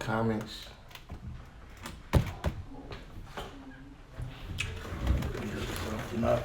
comments. Something up.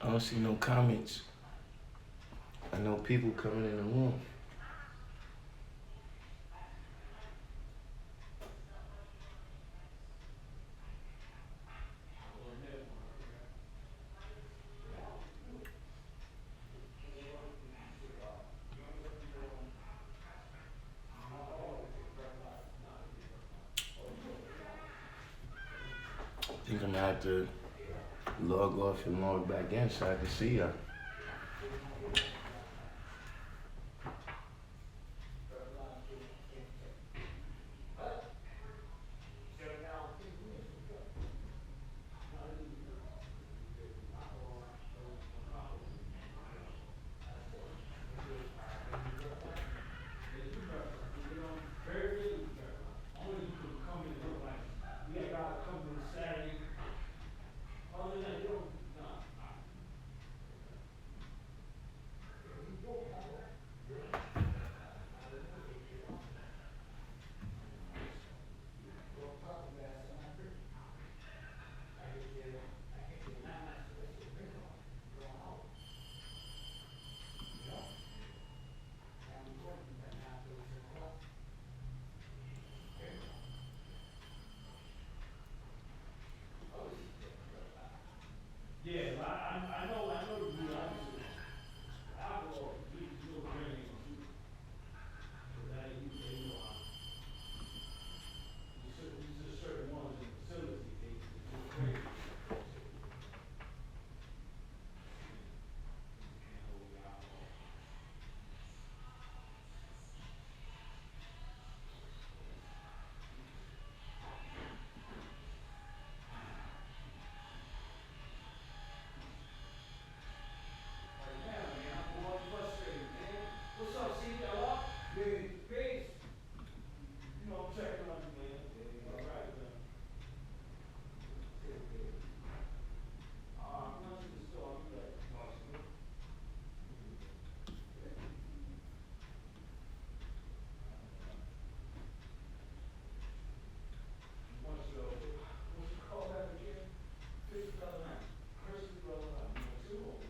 I don't see no comments. I know people coming in the room. I think I'm gonna have to log off and log back in so I can see ya.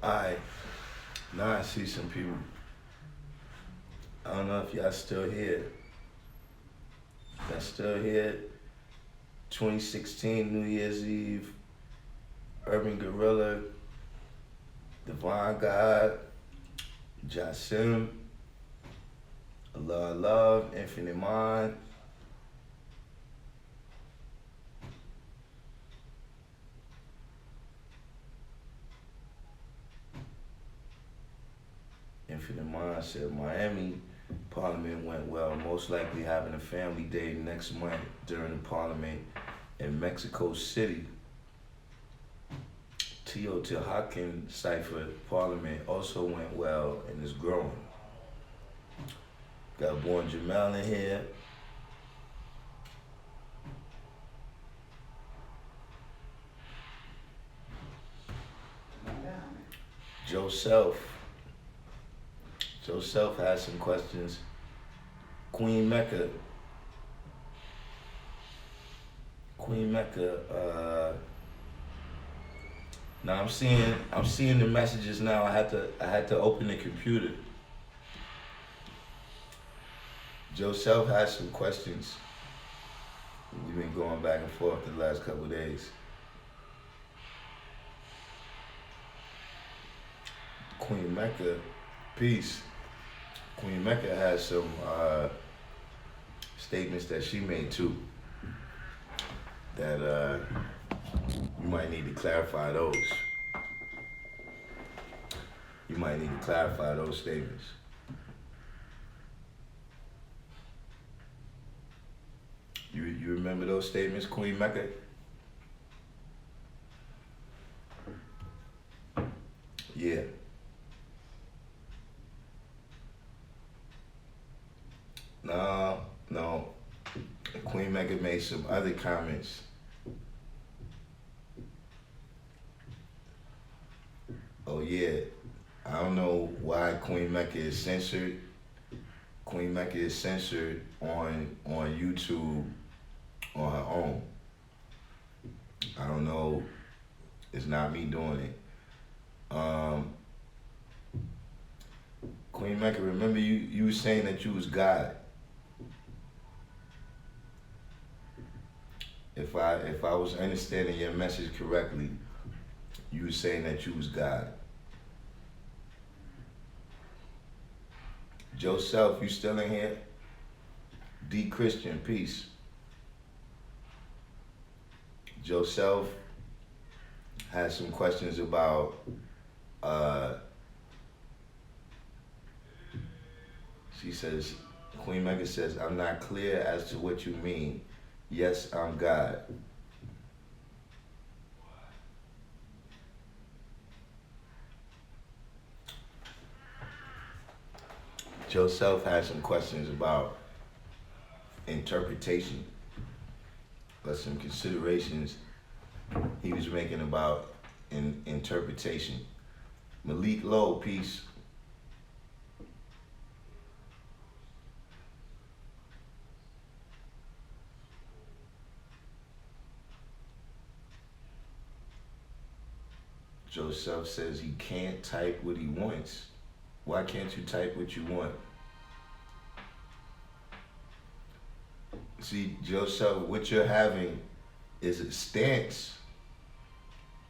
Alright, now I see some people. I don't know if y'all still here. Y'all still here? 2016 New Year's Eve. Urban Gorilla, Divine God, Jasim, Allah Love, Infinite Mind. Infinite Mind. I said Miami Parliament went well. Most likely having a family day next month during the Parliament in Mexico City. Teotihuacan Cipher Parliament also went well and is growing. Got Born Jamal in here. Joseph has some questions. Queen Mecca. Now I'm seeing the messages now. I had to open the computer. Joseph has some questions. We've been going back and forth the last couple of days. Queen Mecca, peace. Queen Mecca has some statements that she made too that you might need to clarify those. You might need to clarify those statements. You remember those statements, Queen Mecca? Yeah. No. Queen Mecca made some other comments. Oh yeah. I don't know why Queen Mecca is censored. Queen Mecca is censored on YouTube on her own. I don't know. It's not me doing it. Queen Mecca, remember you were saying that you was God. If I was understanding your message correctly, you were saying that you was God. Joseph, you still in here? D Christian, peace. Joseph has some questions about she says, Queen Mecca says, I'm not clear as to what you mean. Yes, I'm God. Joseph has some questions about interpretation, but some considerations he was making about interpretation. Malik Lowe, peace. Joseph says he can't type what he wants. Why can't you type what you want? See, Joseph, what you're having is a stance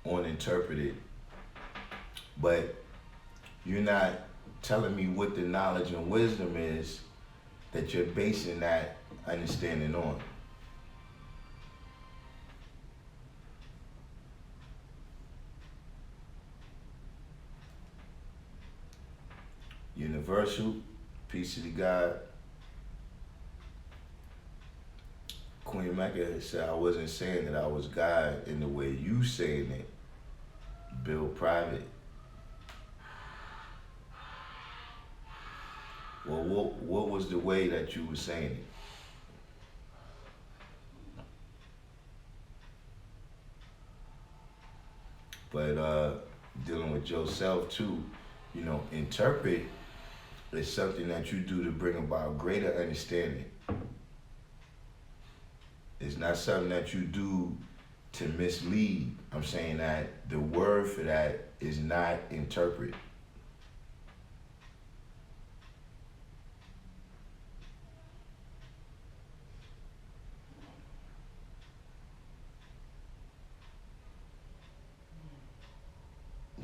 on interpreted, but you're not telling me what the knowledge and wisdom is that you're basing that understanding on. Universal, peace to God. Queen Mecca said, I wasn't saying that I was God in the way you saying it. Bill Private. Well, what was the way that you were saying it? But dealing with Joseph too, interpret is something that you do to bring about greater understanding. It's not something that you do to mislead. I'm saying that the word for that is not interpret.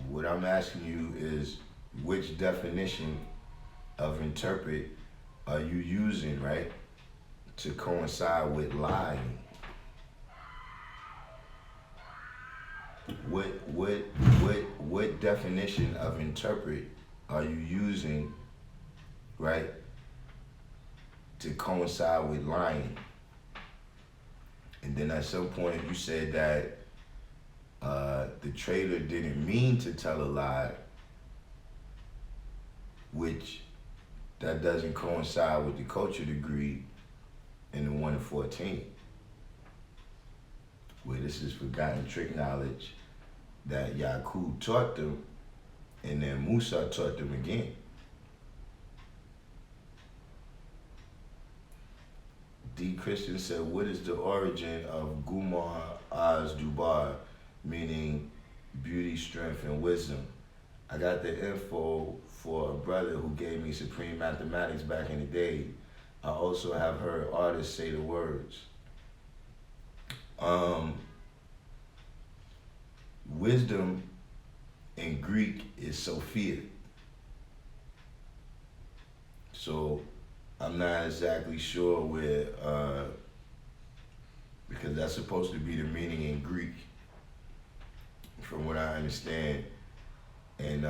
What I'm asking you is, which definition of interpret are you using, right, to coincide with lying? What definition of interpret are you using right, to coincide with lying. And then at some point you said that the trader didn't mean to tell a lie, which that doesn't coincide with the culture degree in the 1 and 14, where this is forgotten trick knowledge that Yaqub taught them, and then Musa taught them again. D. Christian said, what is the origin of Gumar Az Dubar, meaning beauty, strength, and wisdom? I got the info for a brother who gave me Supreme Mathematics back in the day. I also have heard artists say the words. Wisdom in Greek is Sophia. So I'm not exactly sure where, because that's supposed to be the meaning in Greek, from what I understand. And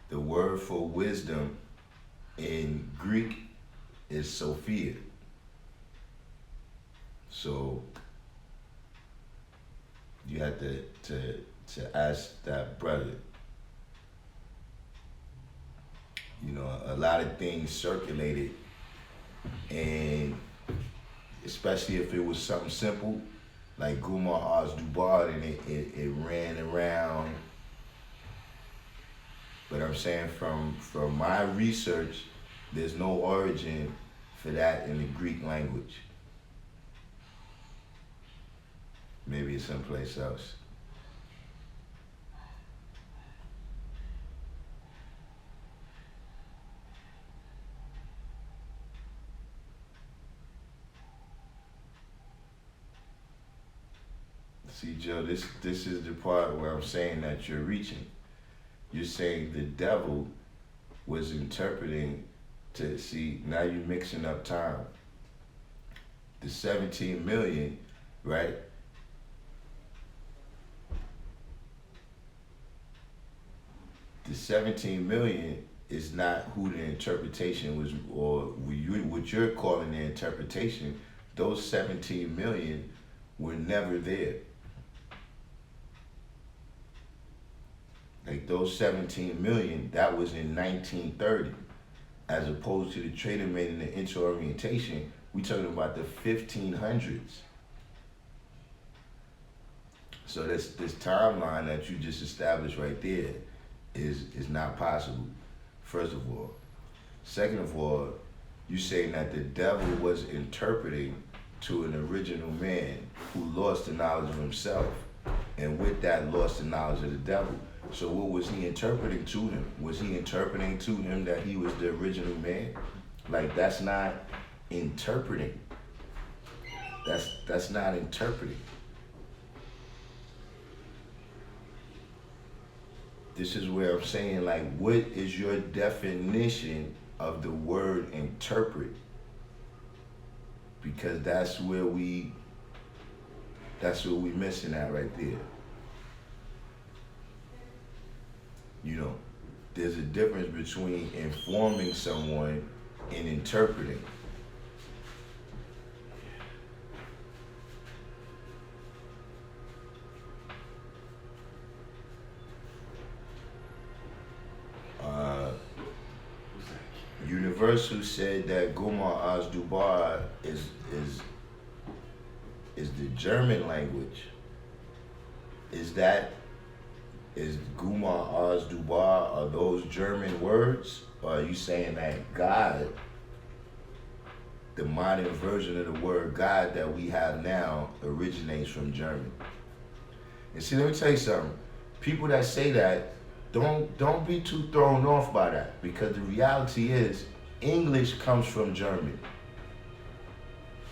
the word for wisdom in Greek is Sophia. So you have to ask that brother. You know, a lot of things circulated, and especially if it was something simple, like Gumar Az Dubar, and it ran around. But I'm saying from my research, there's no origin for that in the Greek language. Maybe it's someplace else. See, Joe, this is the part where I'm saying that you're reaching. You're saying the devil was interpreting to see, now you're mixing up time. The 17 million, right? The 17 million is not who the interpretation was, or what you're calling the interpretation. Those 17 million were never there. Like those 17 million, that was in 1930, as opposed to the trader made in the interorientation. We talking about the 1500s. So this timeline that you just established right there is not possible, first of all. Second of all, you saying that the devil was interpreting to an original man who lost the knowledge of himself, and with that lost the knowledge of the devil. So what was he interpreting to him? Was he interpreting to him that he was the original man? Like, that's not interpreting. That's not interpreting. This is where I'm saying, like, what is your definition of the word interpret? Because that's where we missing at right there. You know, there's a difference between informing someone and interpreting. Universal said that Gumar Az Dubar is the German language. Is Gumar Az Dubar, are those German words? Or are you saying that God, the modern version of the word God that we have now, originates from German? And see, let me tell you something. People that say that, don't be too thrown off by that, because the reality is English comes from German.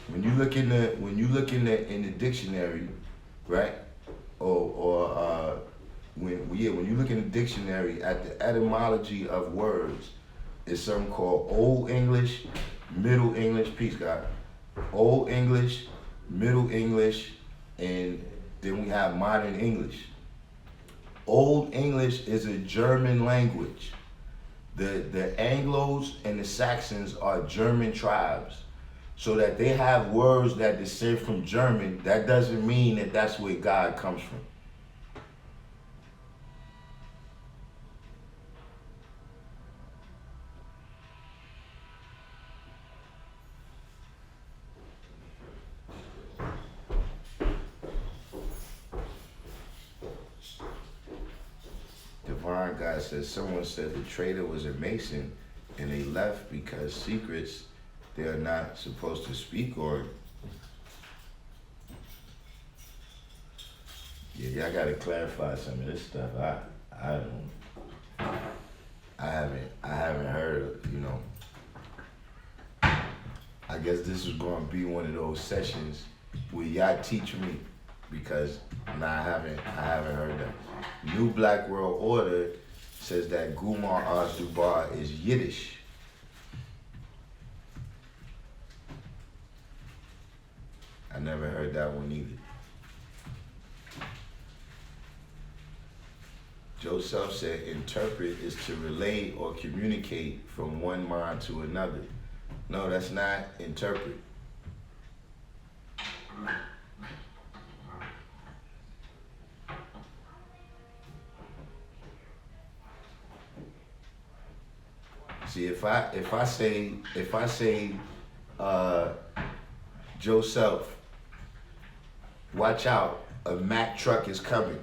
When you look in the dictionary, right? When you look in the dictionary at the etymology of words, it's something called Old English, Middle English, peace God. Old English, Middle English, and then we have Modern English. Old English is a German language. The Anglos and the Saxons are German tribes. So that they have words that descend from German, that doesn't mean that that's where God comes from. Divine God says, someone said the trader was a Mason and they left because secrets they are not supposed to speak, or yeah, y'all gotta clarify some of this stuff. I don't I haven't heard of, I guess this is gonna be one of those sessions where y'all teach me, because I haven't heard that. New Black World Order says that Gumar Az-Dubar is Yiddish. I never heard that one either. Joseph said interpret is to relate or communicate from one mind to another. No, that's not interpret. See, if I say Joseph, watch out, a Mack truck is coming.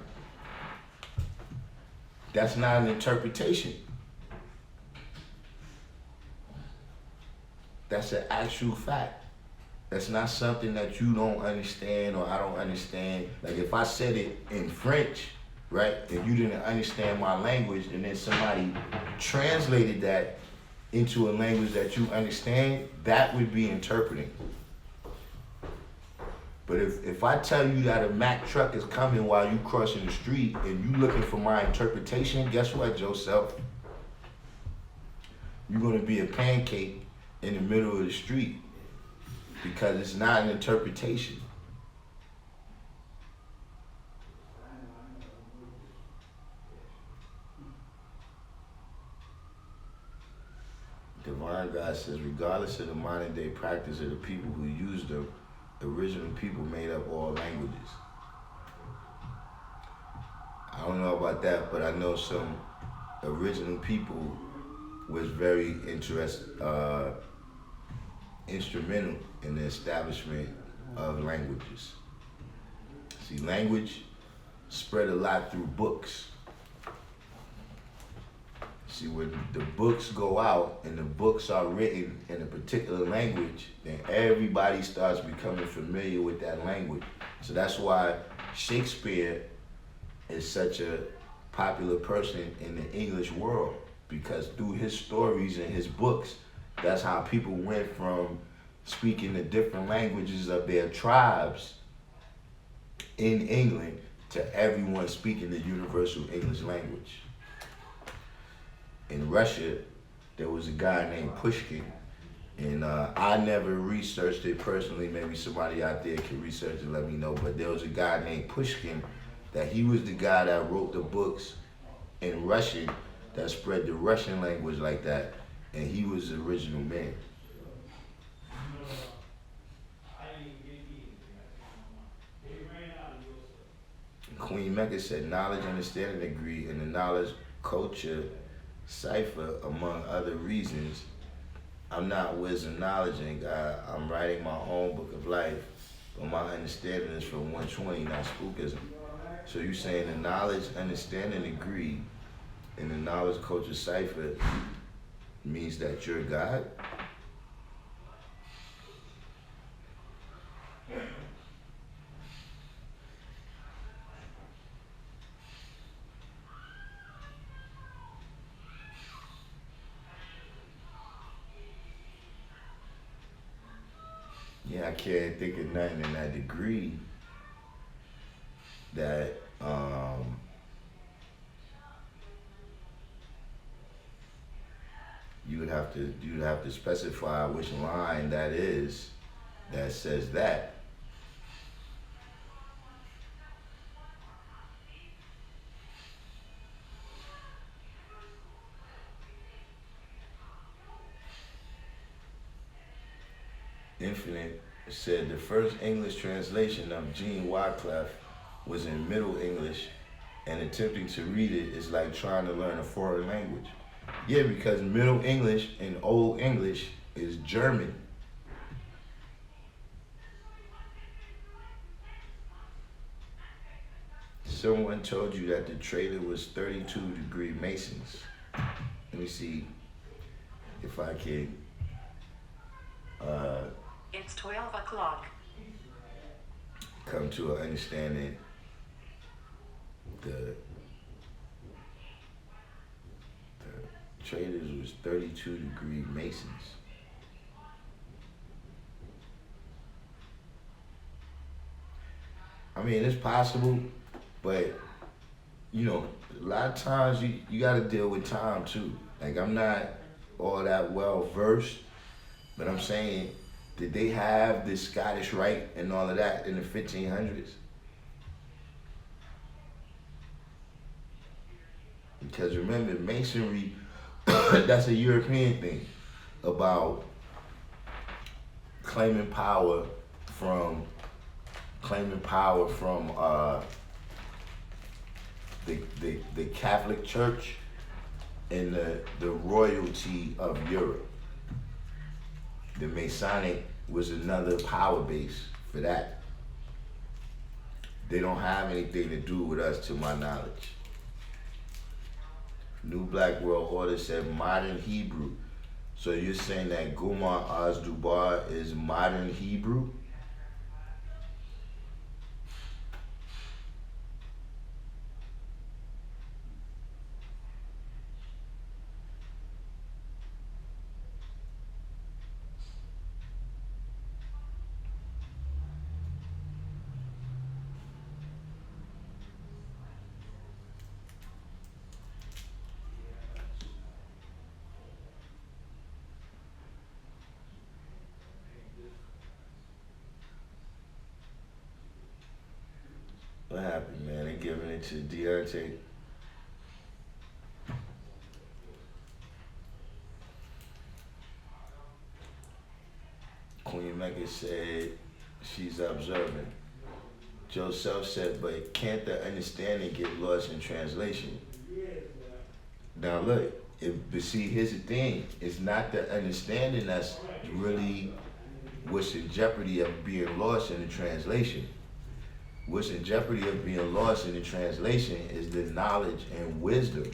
That's not an interpretation. That's an actual fact. That's not something that you don't understand or I don't understand. Like if I said it in French, right, and you didn't understand my language, and then somebody translated that into a language that you understand, that would be interpreting. But if I tell you that a Mack truck is coming while you crossing the street and you looking for my interpretation, guess what, Joseph? You're gonna be a pancake in the middle of the street because it's not an interpretation. Divine God says, regardless of the modern day practice of the people who used them, the original people made up all languages. I don't know about that, but I know some original people was very instrumental in the establishment of languages. See, language spread a lot through books. See, when the books go out and the books are written in a particular language, then everybody starts becoming familiar with that language. So that's why Shakespeare is such a popular person in the English world, because through his stories and his books, that's how people went from speaking the different languages of their tribes in England to everyone speaking the universal English language. In Russia, there was a guy named Pushkin, and I never researched it personally. Maybe somebody out there can research and let me know, but there was a guy named Pushkin that he was the guy that wrote the books in Russian that spread the Russian language like that, and he was the original man. Queen Mecca said, knowledge, understanding, degree, and the knowledge, culture, cipher, among other reasons. I'm not wisdom, knowledge, and God. I'm writing my own book of life, but my understanding is from 120, not spookism. So you saying the knowledge, understanding, degree, and the knowledge, culture, cipher means that you're God? Yeah, I can't think of nothing in that degree that you'd have to specify which line that is that says that. Infinite said the first English translation of Jean Wycliffe was in Middle English, and attempting to read it is like trying to learn a foreign language. Yeah, because Middle English and Old English is German. Someone told you that the trailer was 32-degree Masons. Let me see if I can. It's 12 o'clock. Come to an understanding. The traders was 32-degree Masons. I mean, it's possible, but you know, a lot of times you got to deal with time too. Like, I'm not all that well versed, but I'm saying, did they have the Scottish Rite and all of that in the 1500s? Because remember, Masonry, that's a European thing about claiming power from the Catholic Church and the royalty of Europe. The Masonic was another power base for that. They don't have anything to do with us, to my knowledge. New Black World Order said modern Hebrew. So you're saying that Gumar Az-Dubar is modern Hebrew? What happened, man? They giving it to Deontay. Queen Mecca said she's observing. Joseph said, but can't the understanding get lost in translation? Now look, but see, here's the thing. It's not the understanding that's really what's in jeopardy of being lost in the translation. What's in jeopardy of being lost in the translation is the knowledge and wisdom.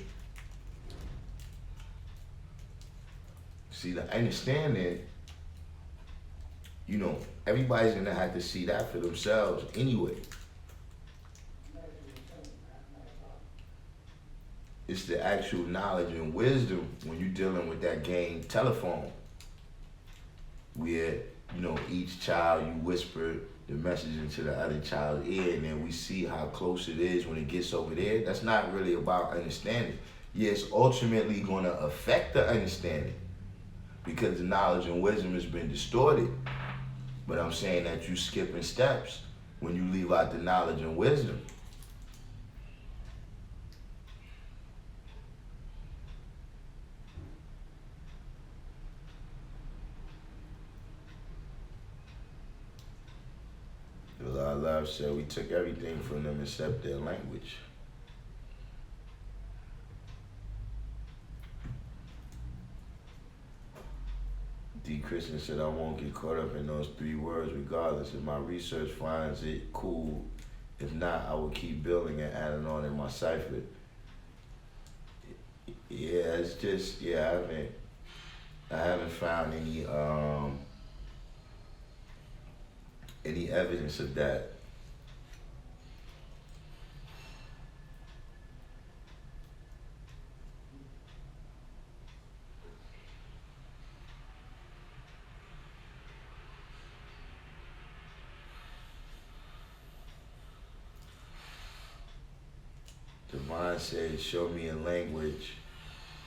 See, the understanding, everybody's gonna have to see that for themselves anyway. It's the actual knowledge and wisdom when you're dealing with that game telephone, where, each child, you whisper the message into the other child's ear, and then we see how close it is when it gets over there. That's not really about understanding. Yeah, it's ultimately going to affect the understanding because the knowledge and wisdom has been distorted. But I'm saying that you skipping steps when you leave out the knowledge and wisdom. Allah Love said we took everything from them except their language. D. Christian said I won't get caught up in those 3 words regardless. If my research finds it cool, if not, I will keep building and adding on in my cipher. Yeah, it's just, I haven't found any evidence of that. Devon said, show me a language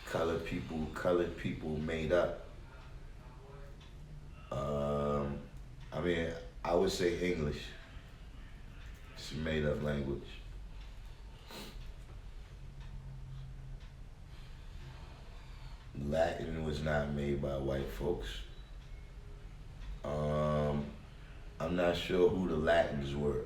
colored people made up. I would say English. It's a made up language. Latin was not made by white folks. I'm not sure who the Latins were.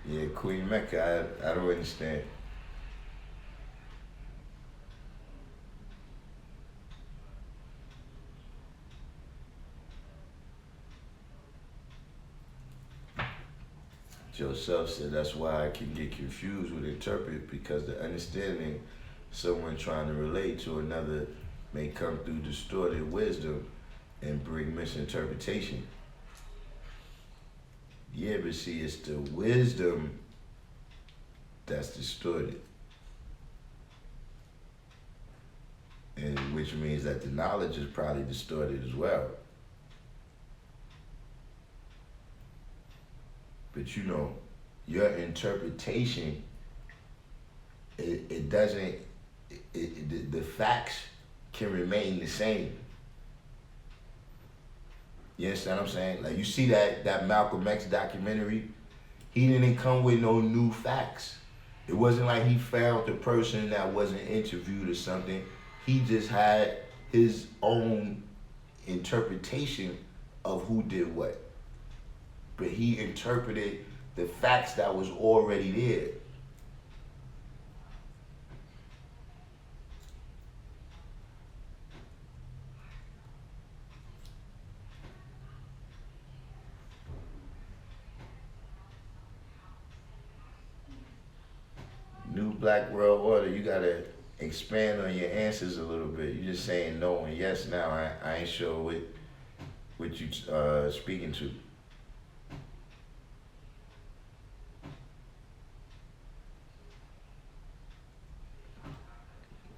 Yeah, Queen Mecca, I don't understand. Joseph said that's why I can get confused with interpret, because the understanding someone trying to relate to another may come through distorted wisdom and bring misinterpretation. Yeah, but see, it's the wisdom that's distorted. And which means that the knowledge is probably distorted as well. But you know, your interpretation, it doesn't, the facts can remain the same. You understand what I'm saying? Like, you see that Malcolm X documentary, he didn't come with no new facts. It wasn't like he found the person that wasn't interviewed or something. He just had his own interpretation of who did what. But he interpreted the facts that was already there. New Black World Order, you gotta expand on your answers a little bit. You're just saying no and yes now. I ain't sure what you speaking to.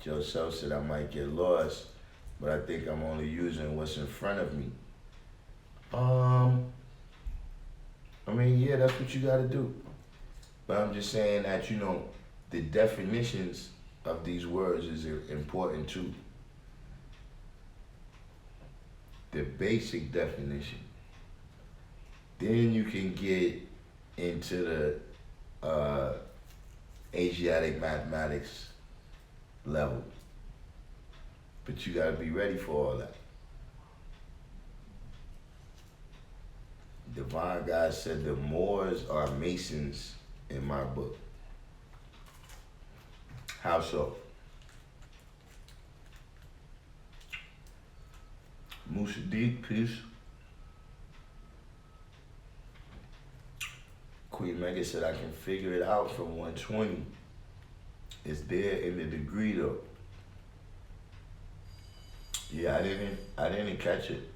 Joseph said I might get lost, but I think I'm only using what's in front of me. I mean, yeah, that's what you gotta do. But I'm just saying that, you know, the definitions of these words is important too. The basic definition. Then you can get into the Asiatic mathematics level. But you gotta be ready for all that. Divine God said the Moors are Masons in my book. How so? Musa Deep, peace. Queen Mega said I can figure it out from 120. It's there in the degree though. Yeah, I didn't catch it.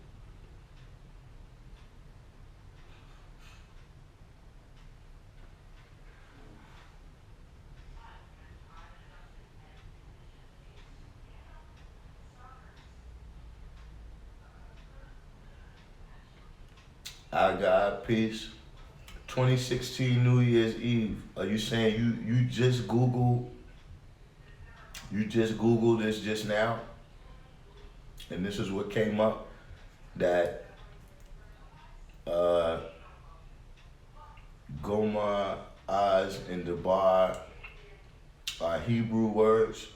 I got peace. 2016 New Year's Eve. Are you saying you just Googled this just now? And this is what came up, that Goma, Oz, and Debar are Hebrew words.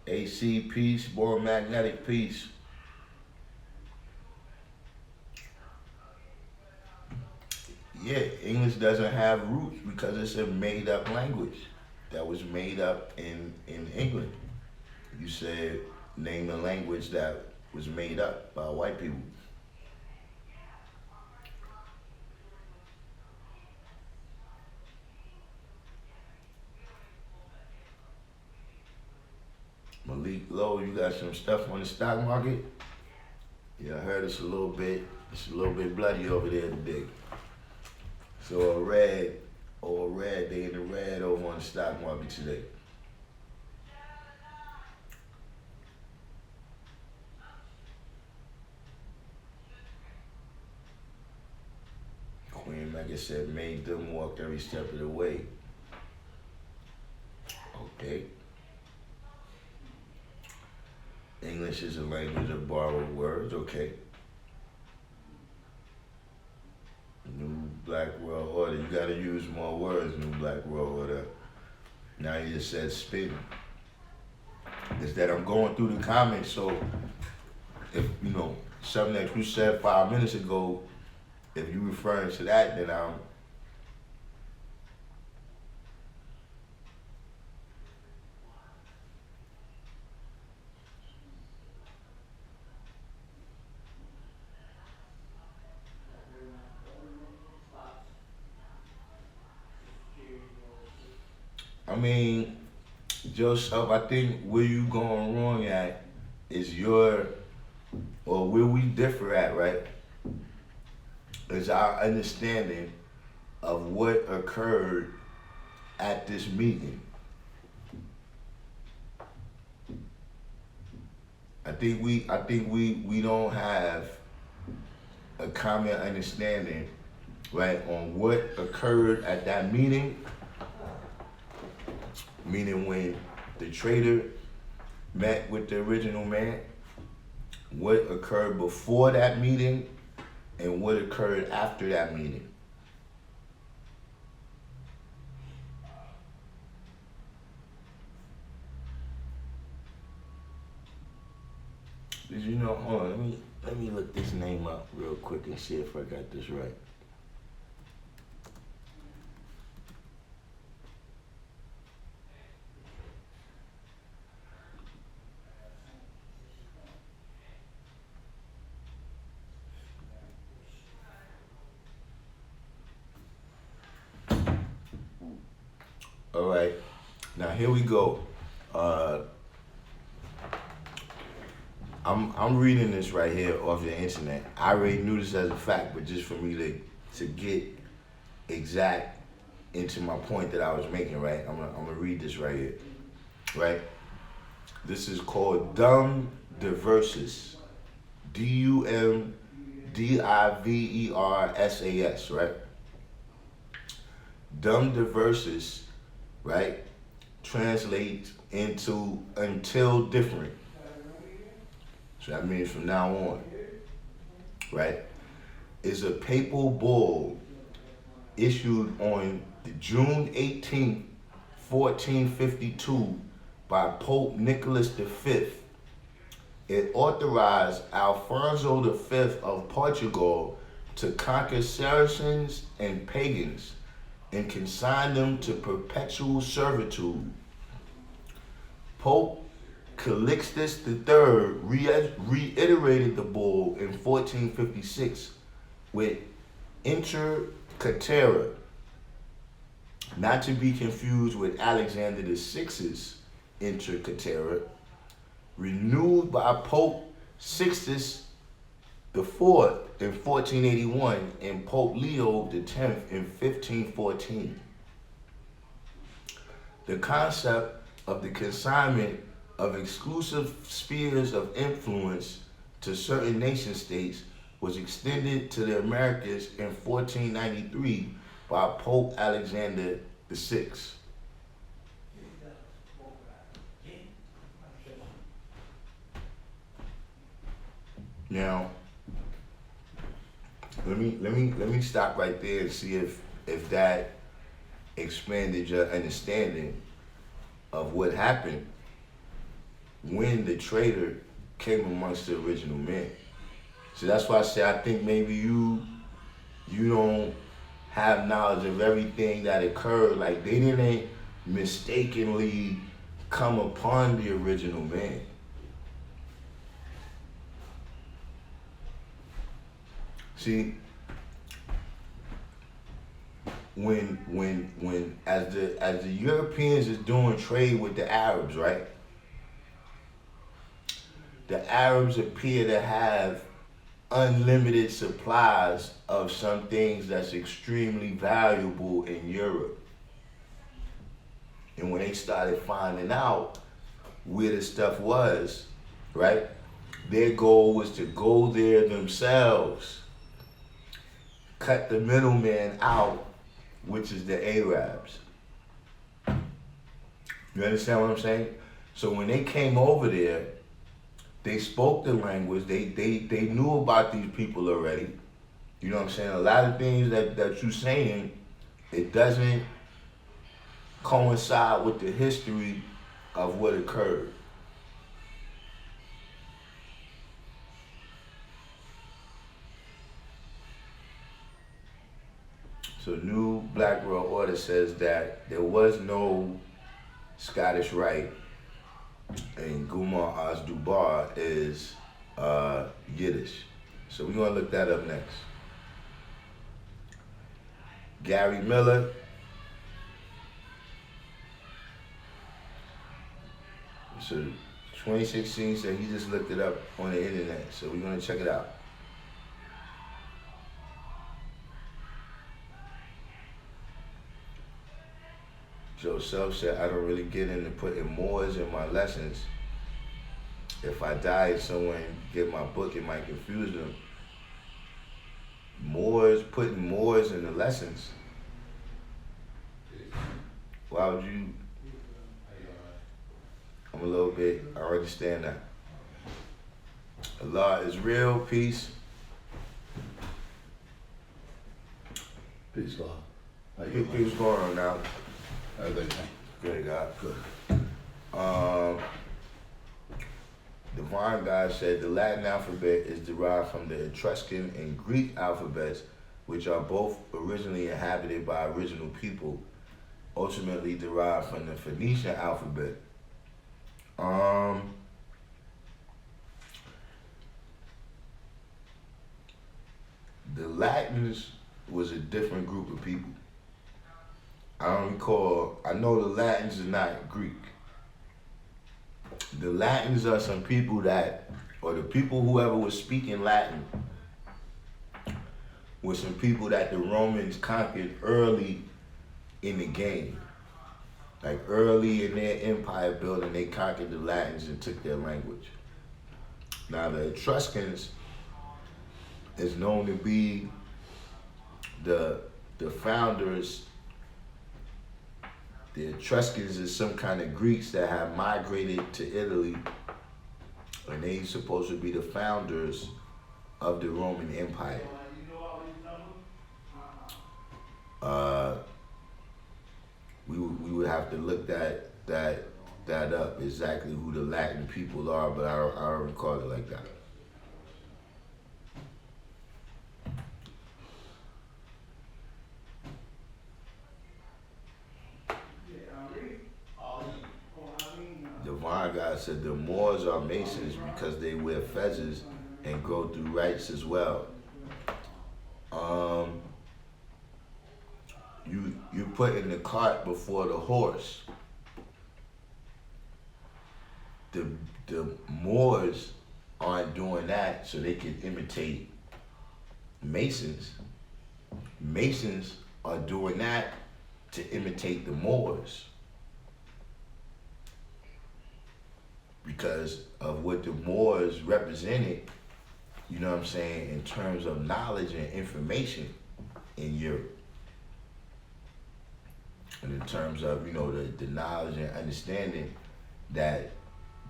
AC, peace, more magnetic peace. Yeah, English doesn't have roots because it's a made up language that was made up in England. You said name a language that was made up by white people. Malik Lowe, you got some stuff on the stock market? Yeah, I heard it's a little bit bloody over there today. So they in the red over on the stock market today. Queen Mega said made them walk every step of the way. Okay. English is a language of borrowed words, okay. New Black World Order, brother. You gotta use more words in the black world. Whatever. Now you just said spitting. Is that I'm going through the comments, so if you know something that you said 5 minutes ago, if you referring to that, then I mean, Joseph, I think where you going wrong at is or where we differ at, right? Is our understanding of what occurred at this meeting. I think we don't have a common understanding, right, on what occurred at that meeting. Meaning when the trader met with the original man, what occurred before that meeting, and what occurred after that meeting. Did you know? Hold on, let me look this name up real quick and see if I got this right. All right, now here we go. I'm reading this right here off the internet. I already knew this as a fact, but just for me to get exact into my point that I was making, right? I'm gonna read this right here, right? This is called Dumb Diversus, DUMDIVERSAS, right? Dumb Diversus, right, translates into until different. So that means from now on, right, is a papal bull issued on June 18th, 1452 by Pope Nicholas V. It authorized Alfonso V of Portugal to conquer Saracens and pagans and consign them to perpetual servitude. Pope Calixtus III reiterated the bull in 1456 with Inter Caetera, not to be confused with Alexander VI's Inter Caetera, renewed by Pope Sixtus IV in 1481 and Pope Leo X in 1514. The concept of the consignment of exclusive spheres of influence to certain nation states was extended to the Americas in 1493 by Pope Alexander VI. Now, let me stop right there and see if that expanded your understanding of what happened when the trader came amongst the original men. So that's why I say I think maybe you don't have knowledge of everything that occurred. Like they didn't mistakenly come upon the original man. See, when as the Europeans is doing trade with the Arabs, right? The Arabs appear to have unlimited supplies of some things that's extremely valuable in Europe. And when they started finding out where the stuff was, right? Their goal was to go there themselves, cut the middleman out, which is the Arabs. You understand what I'm saying? So when they came over there, they spoke the language. They knew about these people already. You know what I'm saying? A lot of things that you're saying it doesn't coincide with the history of what occurred. So New Black World Order says that there was no Scottish Rite, and Gumar Az-Dubar is Yiddish. So we're gonna look that up next. Gary Miller, so 2016 said he just looked it up on the internet. So we're gonna check it out. Joe Self said, I don't really get into putting Moors in my lessons. If I die and someone get my book, it might confuse them. Putting Moors in the lessons. Why would you? I'm a little bit, I understand that. Allah is real, peace. Peace, God. How you What's doing? going on now? Everything. Good God. Good. Divine God said the Latin alphabet is derived from the Etruscan and Greek alphabets, which are both originally inhabited by original people, ultimately derived from the Phoenician alphabet. The Latins was a different group of people. I know the Latins are not Greek. The Latins are some people or the people whoever was speaking Latin, were some people that the Romans conquered early in the game. Like early in their empire building, they conquered the Latins and took their language. Now the Etruscans is known to be the founders. The Etruscans is some kind of Greeks that have migrated to Italy, and they supposed to be the founders of the Roman Empire. We would have to look that up, exactly who the Latin people are, but I don't recall it like that. Divine God said the Moors are Masons because they wear fezzes and go through rites as well. You putting the cart before the horse. The Moors aren't doing that so they can imitate Masons. Masons are doing that to imitate the Moors, because of what the Moors represented, you know what I'm saying, in terms of knowledge and information in Europe. And in terms of, the knowledge and understanding that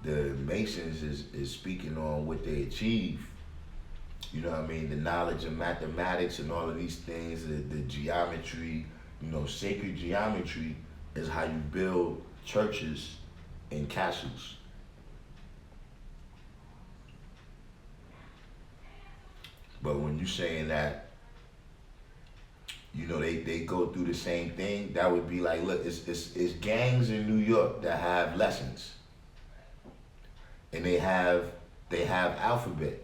the Masons is speaking on what they achieve. You know what I mean? The knowledge of mathematics and all of these things, the geometry, sacred geometry is how you build churches and castles. But when you're saying that, they go through the same thing, that would be like, look, it's gangs in New York that have lessons. And they have alphabet.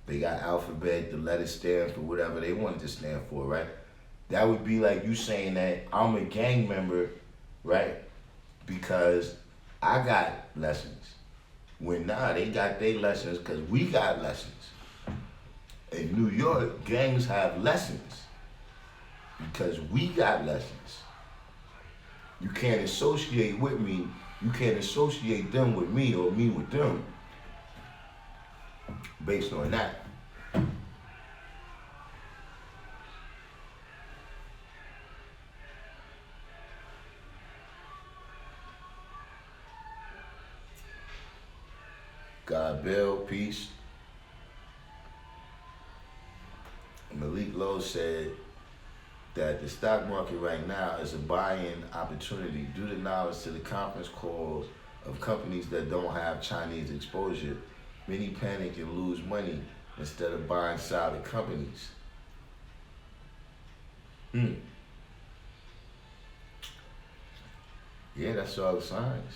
They got alphabet, the letters stand for whatever they want it to stand for, right? That would be like you saying that I'm a gang member, right? Because I got lessons. When they got their lessons because we got lessons. In New York, gangs have lessons because we got lessons. You can't associate with me. You can't associate them with me or me with them based on that. God Bill, peace. Malik Lowe said, that the stock market right now is a buying opportunity due to knowledge to the conference calls of companies that don't have Chinese exposure. Many panic and lose money instead of buying solid companies. Yeah, that's all the signs.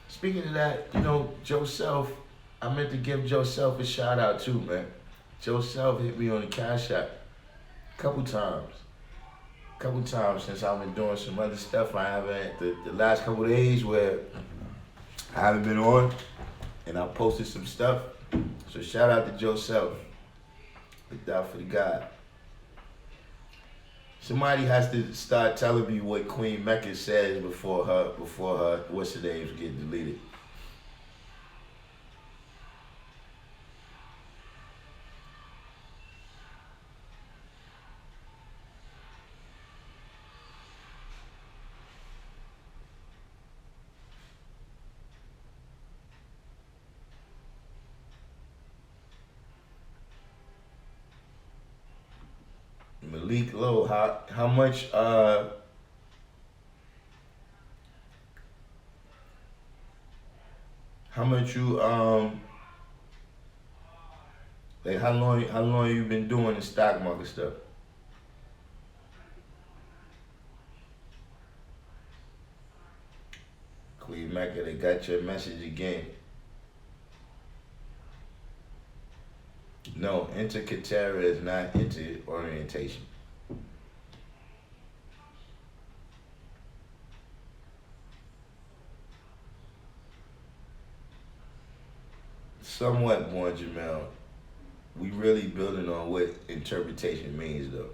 Speaking of that, Joseph, I meant to give Joseph a shout out too, man. Joseph hit me on the Cash App couple times. Couple times since I've been doing some other stuff. I haven't the last couple of days where I haven't been on, and I posted some stuff. So shout out to Joseph. Look out for the God. Somebody has to start telling me what Queen Mecca says before her what's her names get deleted. Malik Lowe, how much you like how long you been doing the stock market stuff? Queen Mecca, they got your message again. No, intercatera is not inter-orientation. Somewhat, Born Jamel. We really building on what interpretation means, though.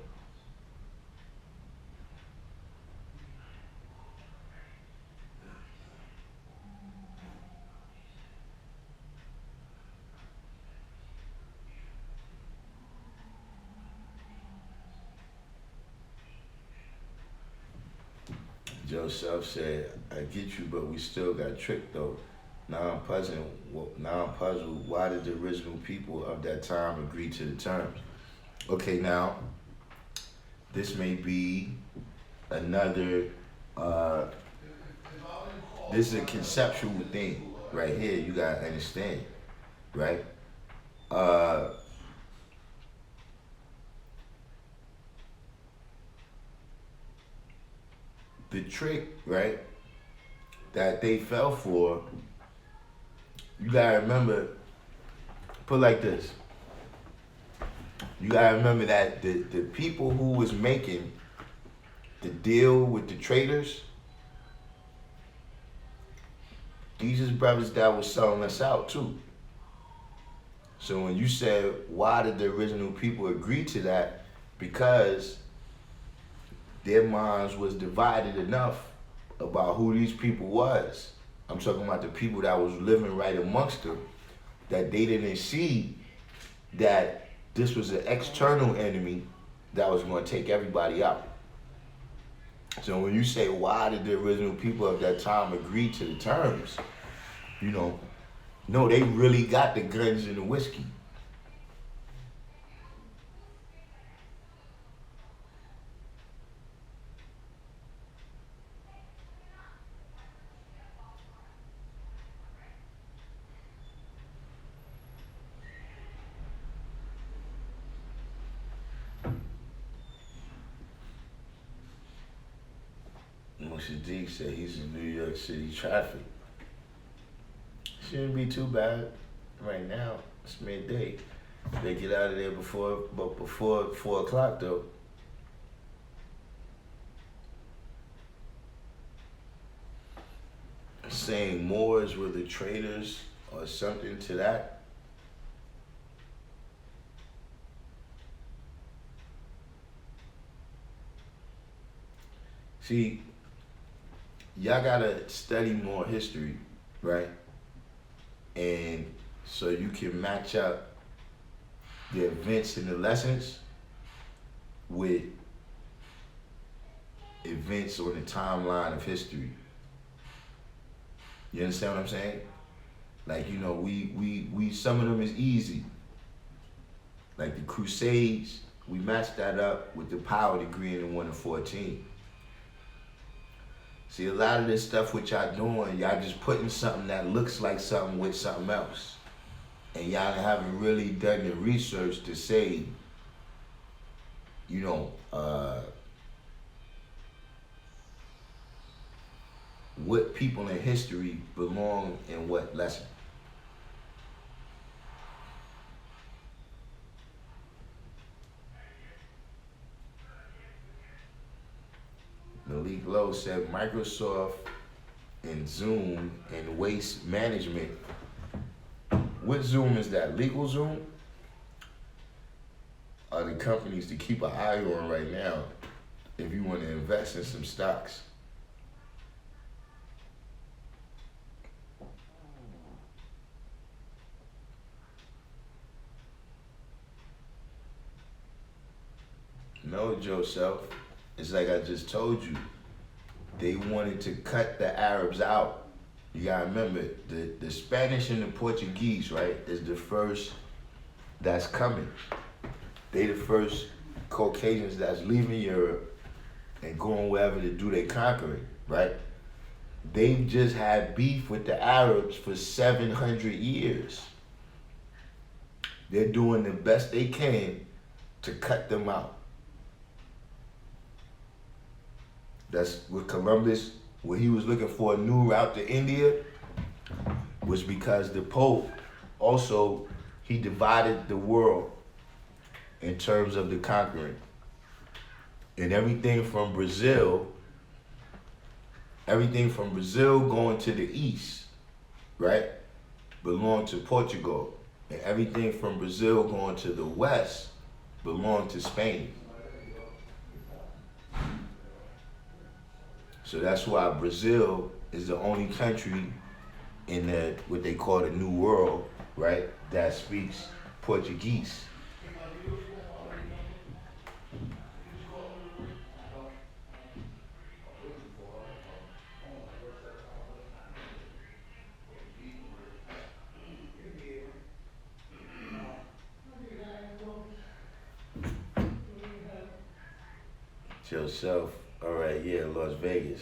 Joseph said, "I get you, but we still got tricked though. Now I'm puzzled. Why did the original people of that time agree to the terms?" Okay, now this may be another. This is a conceptual thing right here. You gotta understand, right? The trick, right, that they fell for. You gotta remember. Put it like this. You gotta remember that the people who was making the deal with the traders, these is brothers that was selling us out too. So when you said, why did the original people agree to that? Because their minds was divided enough about who these people was. I'm talking about the people that was living right amongst them, that they didn't see that this was an external enemy that was going to take everybody out. So when you say, why did the original people of that time agree to the terms? No, they really got the guns and the whiskey. Sadiq said he's in New York City traffic. Shouldn't be too bad right now. It's midday. They get out of there before 4 o'clock though. Saying Moors were the traders or something to that. See, y'all gotta study more history, right? And so you can match up the events and the lessons with events on the timeline of history. You understand what I'm saying? Like, we some of them is easy. Like the Crusades we match that up with the power degree in the 1 to 14. See, a lot of this stuff what y'all doing, y'all just putting something that looks like something with something else. And y'all haven't really done the research to say, you know, what people in history belong in what lesson. Malik Lowe said Microsoft and Zoom and waste management. What Zoom is that? Legal Zoom? Are the companies to keep an eye on right now if you want to invest in some stocks? No, Joseph. It's like I just told you. They wanted to cut the Arabs out. You gotta remember, the Spanish and the Portuguese, right, is the first that's coming. They the first Caucasians that's leaving Europe and going wherever to do their conquering, right? They've just had beef with the Arabs for 700 years. They're doing the best they can to cut them out. That's with Columbus, when he was looking for a new route to India, was because the Pope also, he divided the world in terms of the conquering. And everything from Brazil going to the east, right, belonged to Portugal. And everything from Brazil going to the west belonged to Spain. So that's why Brazil is the only country in the what they call the New World, right, that speaks Portuguese. Yourself, all right, yeah, Las Vegas.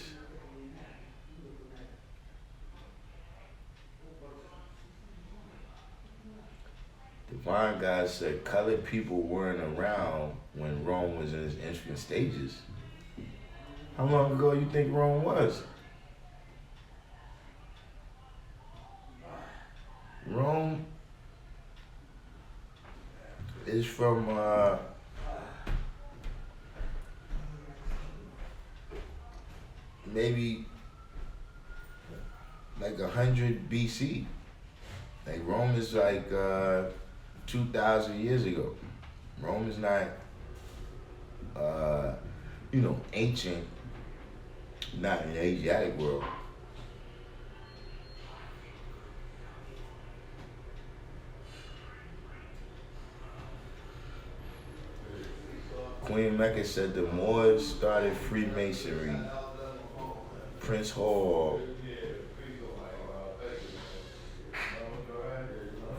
Divine God said colored people weren't around when Rome was in its infant stages. How long ago you think Rome was? Rome is from maybe like 100 BC. Like Rome is like 2,000 years ago. Rome is not, ancient, not in the Asiatic world. Queen Mecca said the Moors started Freemasonry. Prince Hall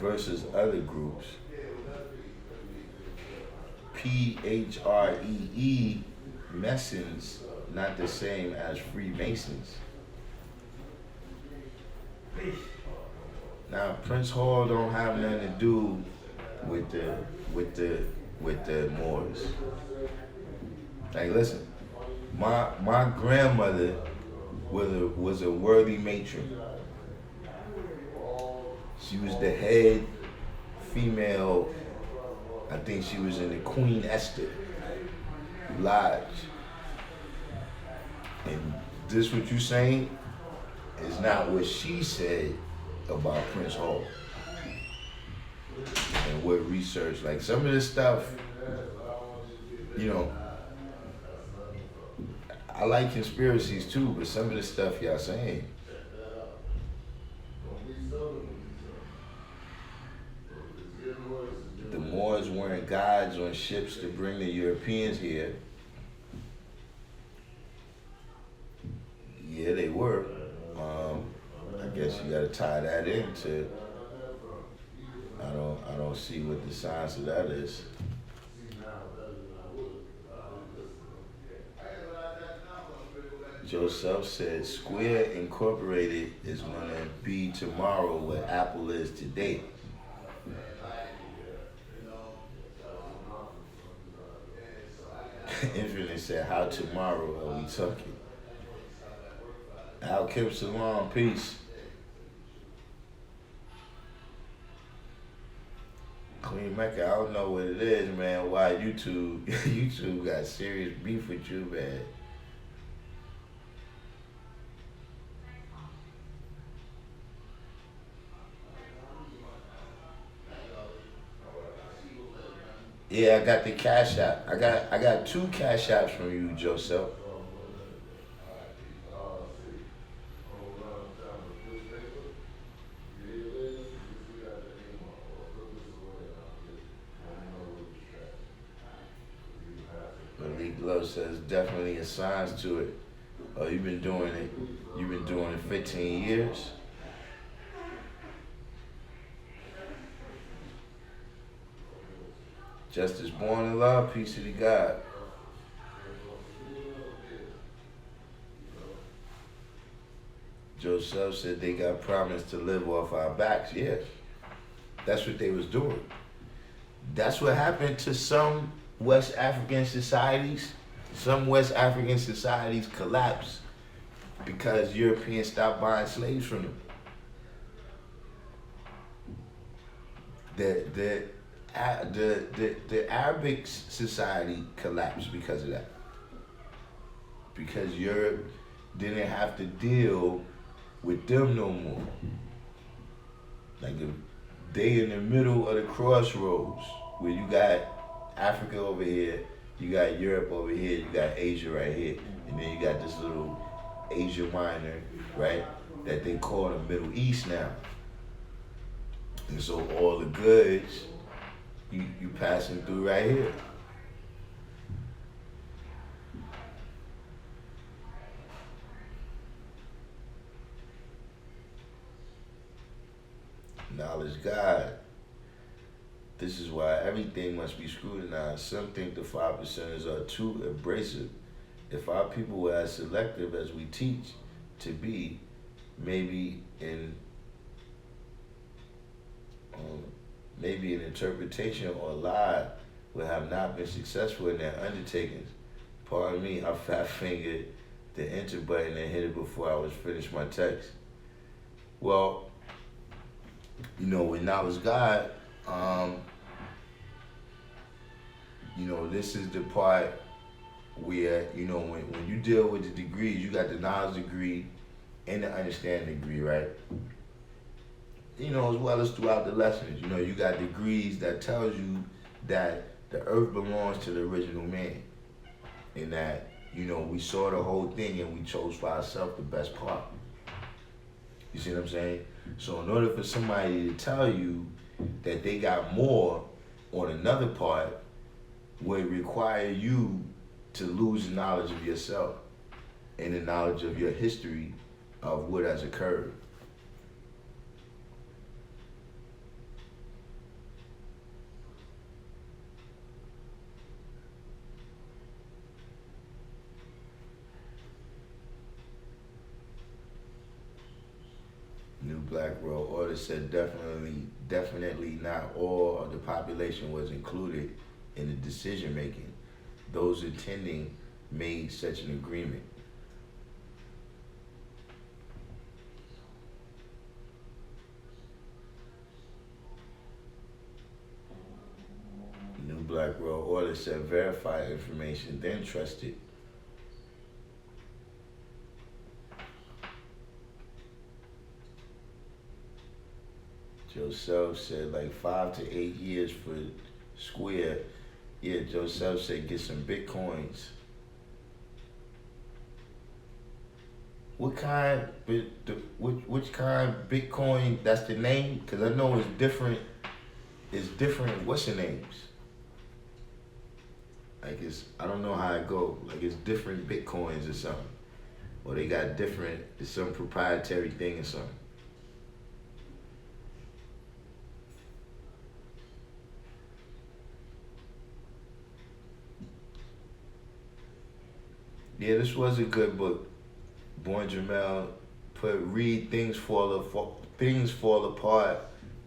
versus other groups. PHREE, Messons, not the same as Freemasons. Now Prince Hall don't have nothing to do with the Moors. Like listen, my grandmother was a worthy matron. She was the head female, I think she was in the Queen Esther Lodge. And this what you saying is not what she said about Prince Hall. And what research, like some of this stuff, I like conspiracies too, but some of the stuff y'all saying. The Moors weren't guides on ships to bring the Europeans here. Yeah, they were. I guess you gotta tie that into. I don't see what the science of that is. Joseph said Square Incorporated is going to be tomorrow what Apple is today. Infinite said, how tomorrow are we talking? Al Kip Salon, peace. Queen Mecca, I don't know what it is, man. Why YouTube got serious beef with you, man. Yeah, I got the cash app. I got 2 cash apps from you, Joseph. Malik Love says definitely a signs to it. Oh, you've been doing it. You've been doing it 15 years. Justice born in love, peace to the God. Joseph said they got promised to live off our backs. Yes, that's what they was doing. That's what happened to some West African societies. Some West African societies collapsed because Europeans stopped buying slaves from them. The Arabic society collapsed because of that. Because Europe didn't have to deal with them no more. Like they in the middle of the crossroads where you got Africa over here, you got Europe over here, you got Asia right here, and then you got this little Asia Minor, right, that they call the Middle East now. And so all the goods you passing through right here. Knowledge God. This is why everything must be scrutinized. Some think the 5%ers are too abrasive. If our people were as selective as we teach to be, maybe an interpretation or lie would have not been successful in their undertakings. Pardon me, I fat-fingered the enter button and hit it before I was finished my text. Well, with knowledge God, this is the part where, when you deal with the degrees, you got the knowledge degree and the understanding degree, right? As well as throughout the lessons, you got degrees that tells you that the earth belongs to the original man. And that, we saw the whole thing and we chose for ourselves the best part. You see what I'm saying? So in order for somebody to tell you that they got more on another part would require you to lose the knowledge of yourself and the knowledge of your history of what has occurred. New Black World Order said definitely not all of the population was included in the decision making. Those attending made such an agreement. New Black World Order said verify information, then trust it. Joseph said like 5 to 8 years for Square. Yeah, Joseph said get some Bitcoins. What kind? Which kind Bitcoin? That's the name? Because I know it's different. It's different. What's the names? Like I don't know how it go. Like it's different Bitcoins or something. Or they got different. It's some proprietary thing or something. Yeah, this was a good book. Born Jamel read Things Fall Apart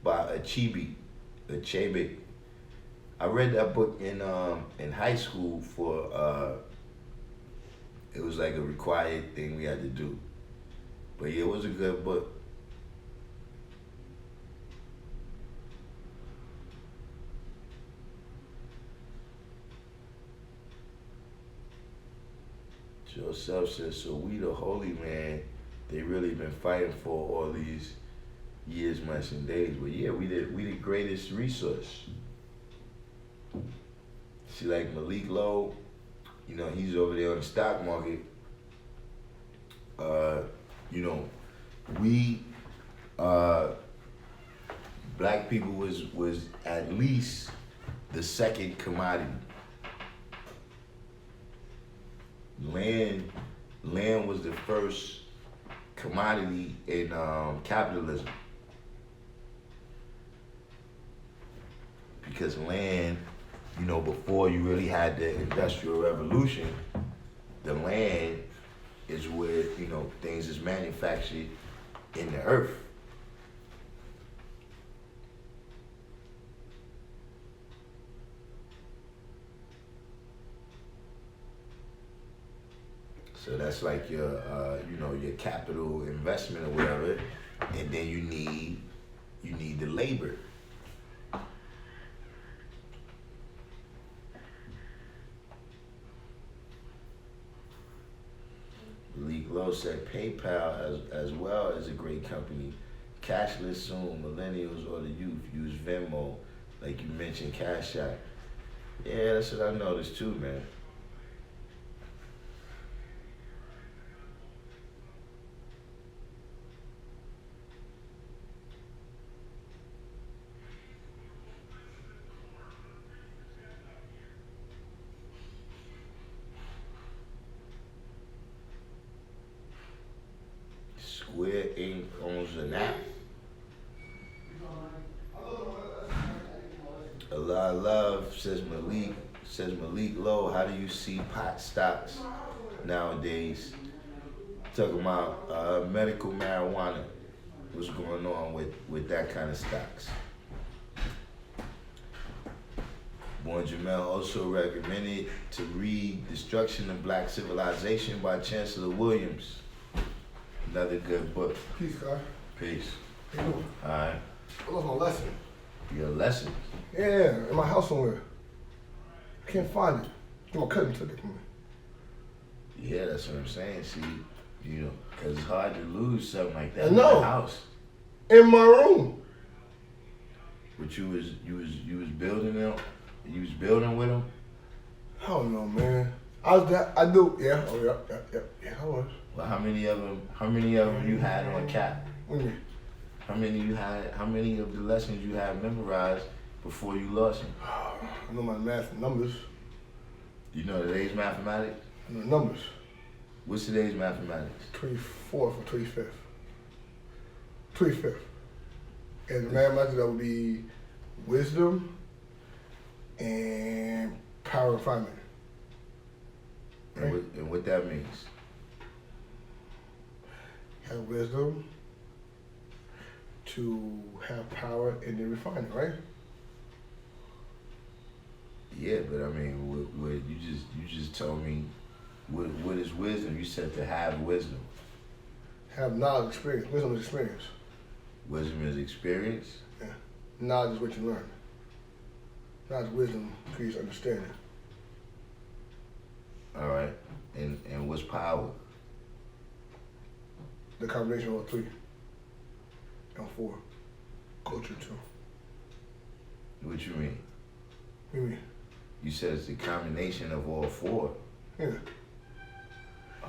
by Achebe. I read that book in high school for it was like a required thing we had to do. But yeah, it was a good book. Joseph says, so we the holy man, they really been fighting for all these years, months, and days. But yeah, we the greatest resource. See, like Malik Lowe, you know, he's over there on the stock market. You know, we black people was at least the second commodity. Land was the first commodity in capitalism. Because land, you know, before you really had the Industrial Revolution, the land is where, you know, things is manufactured in the earth. So that's like your, you know, your capital investment or whatever, and then you need the labor. Malik Lowe said PayPal as well is a great company. Cashless soon, millennials or the youth use Venmo, like you mentioned, Cash App. Yeah, that's what I noticed too, man. Square Inc. owns an app. A lot of love, says Malik Lowe. How do you see pot stocks nowadays? Talking about medical marijuana. What's going on with that kind of stocks? Born Jamel also recommended to read Destruction of Black Civilization by Chancellor Williams. Another good book. Peace, guy. Peace. How you doing? Alright. I lost my lesson. Your lesson? Yeah, in my house somewhere. I can't find it. My cousin took it from me. Yeah, that's what I'm saying. See, you know, because it's hard to lose something like that I in know. the house. In my room. But you was building them. You was building with them. I don't know, man. I do. Yeah. Oh yeah. I was. Well, how many of them you had on cap? What do you mean? How many of the lessons you had memorized before you lost them? I know my math and numbers. You know today's mathematics? I know numbers. What's today's mathematics? 24th or 25th. 25th. And the mathematics that would be wisdom and power refinement. And what that means? Have wisdom to have power and then refine it, right? Yeah, but I mean, what you just told me. What is wisdom? You said to have wisdom. Have knowledge, experience. Wisdom is experience. Wisdom is experience. Yeah. Knowledge is what you learn. Knowledge, wisdom creates understanding. All right. And what's power? The combination of all three and four. Culture too. What you mean? What do you mean? You said it's the combination of all four. Yeah.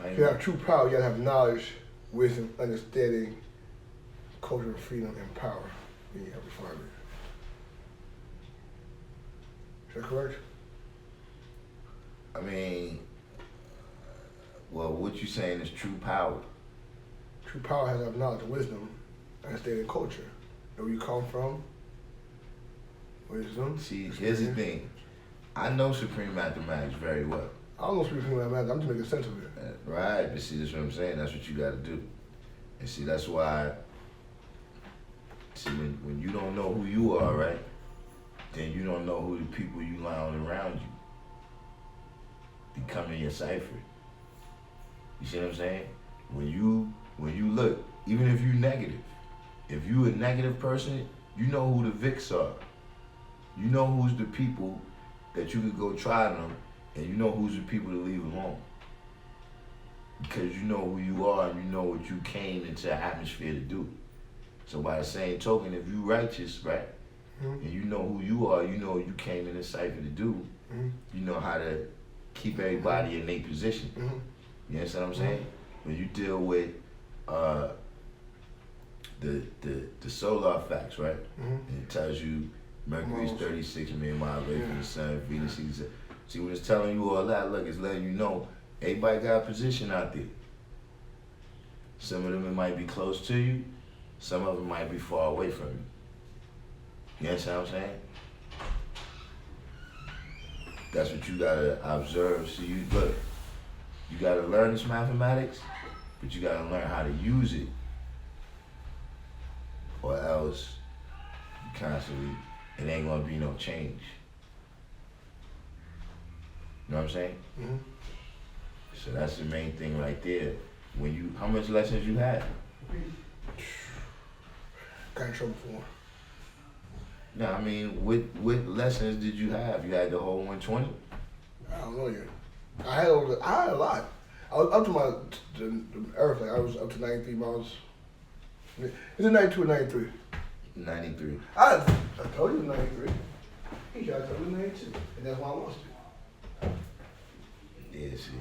If you have true power, you gotta have knowledge, wisdom, understanding, culture, freedom, and power. Then you have refinement. Is that correct? I mean, well, what you saying is true power. True power has to have knowledge, wisdom, understanding, culture. Know where you come from, wisdom. See, here's the thing. I know supreme mathematics very well. I don't know speak for that matter. I'm just making sense of it. Right, but see, that's what I'm saying. That's what you got to do. And see, that's why. See, when you don't know who you are, right, then you don't know who the people you allowing around you become in your cipher. You see what I'm saying? When you look, even if you negative, if you a negative person, you know who the Vicks are. You know who's the people that you could go try them, and you know who's the people to leave alone. Because you know who you are and you know what you came into the atmosphere to do. So by the same token, if you righteous, right, Mm-hmm. and you know who you are, you know what you came in the cipher to do, Mm-hmm. you know how to keep everybody in their position. Mm-hmm. You understand what I'm saying? When you deal with the solar facts, right? Mm-hmm. And it tells you Mercury's Miles. 36 million miles away from Yeah. the sun, Venus is. See, when it's telling you all that, look, it's letting you know everybody got a position out there. Some of them it might be close to you, some of them might be far away from you. You understand what I'm saying? That's what you gotta observe. See, you look, you gotta learn this mathematics, but you gotta learn how to use it, or else you constantly, it ain't gonna be no change. You know what I'm saying? Mm-hmm. So that's the main thing right there. When you, how much lessons you had? Got in trouble for. No, I mean, what lessons did you have? You had the whole 120? I don't know yet. I had a lot. I was up to everything. I was up to 93 miles. Is it 92 or 93? 93. I told you 93. He tried to tell me 92, and that's why I lost it. Yeah, see.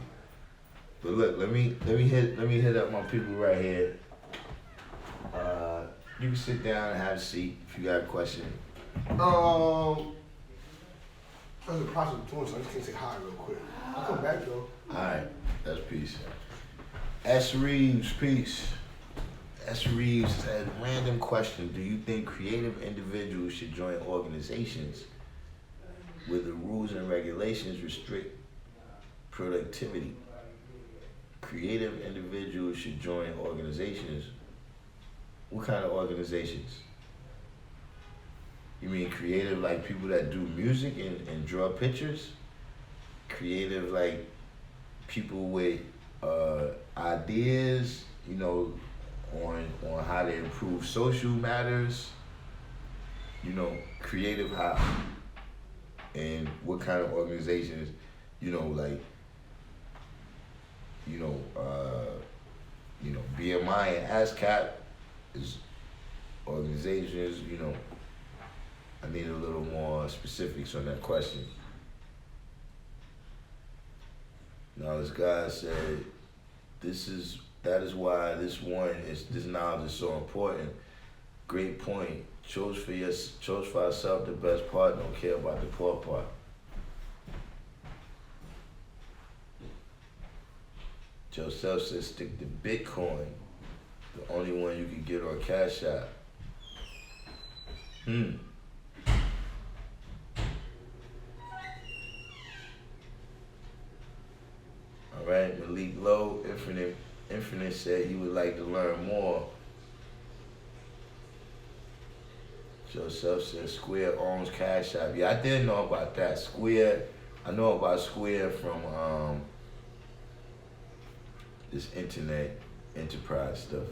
But look, let me hit up my people right here. You can sit down and have a seat if you got a question. I was in the process of doing something. I just can't say hi real quick. I'll come back though. Alright, that's peace. S. Reeves, peace. S. Reeves said, random question. Do you think creative individuals should join organizations where the rules and regulations restrict productivity? Creative individuals should join organizations. What kind of organizations? You mean creative like people that do music and draw pictures? Creative like people with ideas, you know, on how to improve social matters? You know, creative how? And what kind of organizations, you know, like, BMI and ASCAP is organizations, you know. I need a little more specifics on that question. Now this guy said, that is why this knowledge is so important. Great point. Chose for ourselves the best part, don't care about the poor part. Joseph says stick to Bitcoin, the only one you can get on Cash App. Alright, Malik Lowe, Infinite said he would like to learn more. Joseph said Square owns Cash App. Yeah, I didn't know about that. Square, I know about Square from this internet enterprise stuff.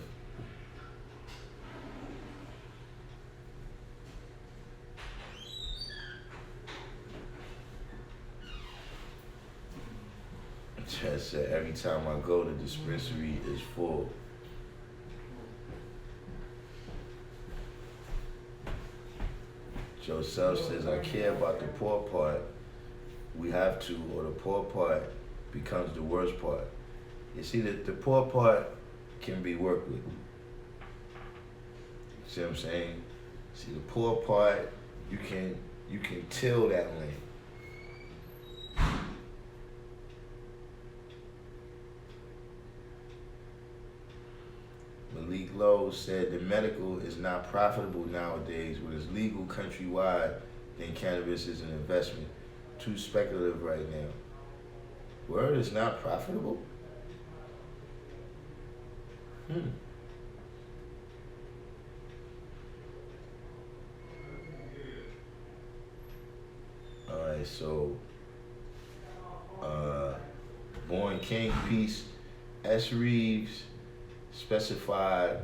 Just said every time I go, the dispensary is full. Joseph says, I care about the poor part. We have to, or the poor part becomes the worst part. You see, the poor part can be worked with. See what I'm saying? See, the poor part, you can till that land. Malik Lowe said the medical is not profitable nowadays. When it's legal countrywide, then cannabis is an investment. Too speculative right now. Word is not profitable? Alright, so Born King piece, S. Reeves specified,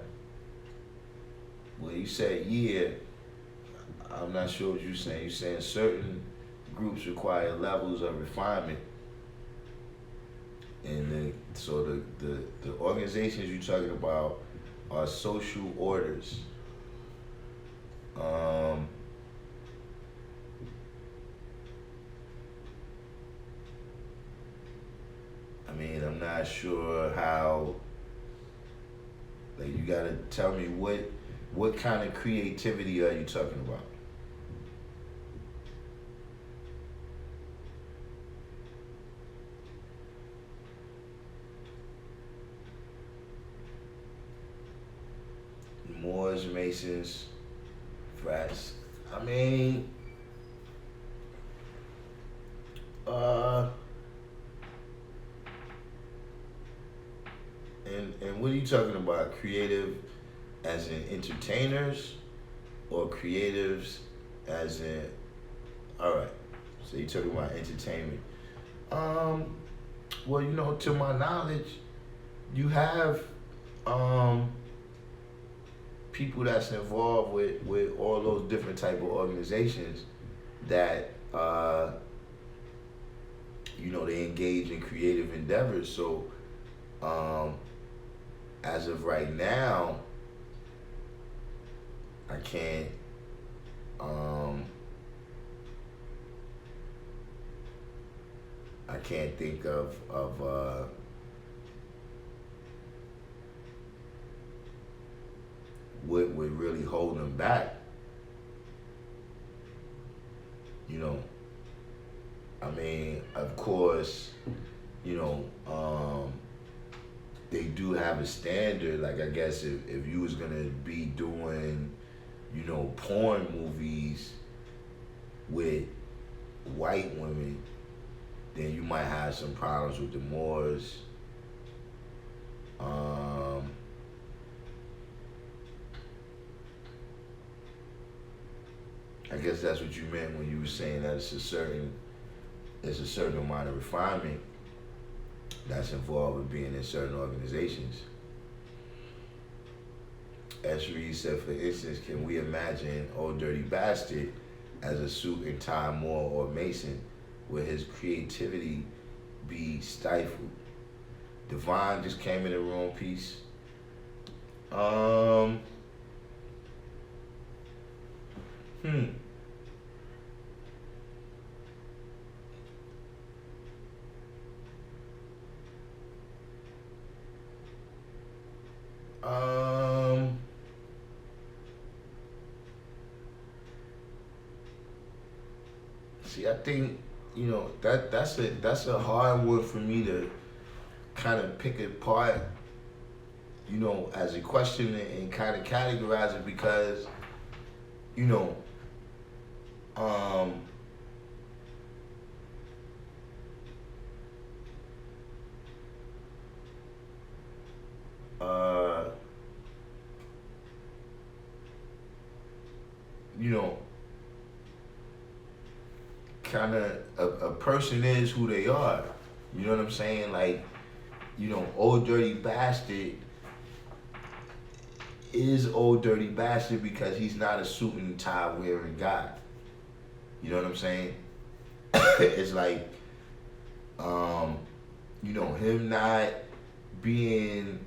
well, you said, yeah, I'm not sure what you're saying. You're saying certain groups require levels of refinement. And so the organizations you're talking about are social orders. I mean, I'm not sure how, like, you gotta tell me what kind of creativity are you talking about? Moors, Masons, frats. I mean, and what are you talking about? Creative as in entertainers, or creatives as in, all right, so you're talking about entertainment. Well, you know, to my knowledge, you have people that's involved with all those different type of organizations that you know, they engage in creative endeavors. So as of right now, I can't think of what would really hold them back. You know, I mean, of course, you know, they do have a standard. Like, I guess if you was gonna be doing, you know, porn movies with white women, then you might have some problems with the Moors. I guess that's what you meant when you were saying that it's a certain amount of refinement that's involved with being in certain organizations. S. Reed said, for instance, can we imagine Old Dirty Bastard as a suit and tie Moor or Mason, where his creativity be stifled? Divine just came in the room, piece. See, I think, you know, that's a hard one for me to kind of pick apart, you know, as a question and kind of categorize it, because, you know, you know, kind of a person is who they are. You know what I'm saying? Like, you know, Old Dirty Bastard is Old Dirty Bastard because he's not a suit and tie wearing guy. You know what I'm saying? It's like, you know, him not being,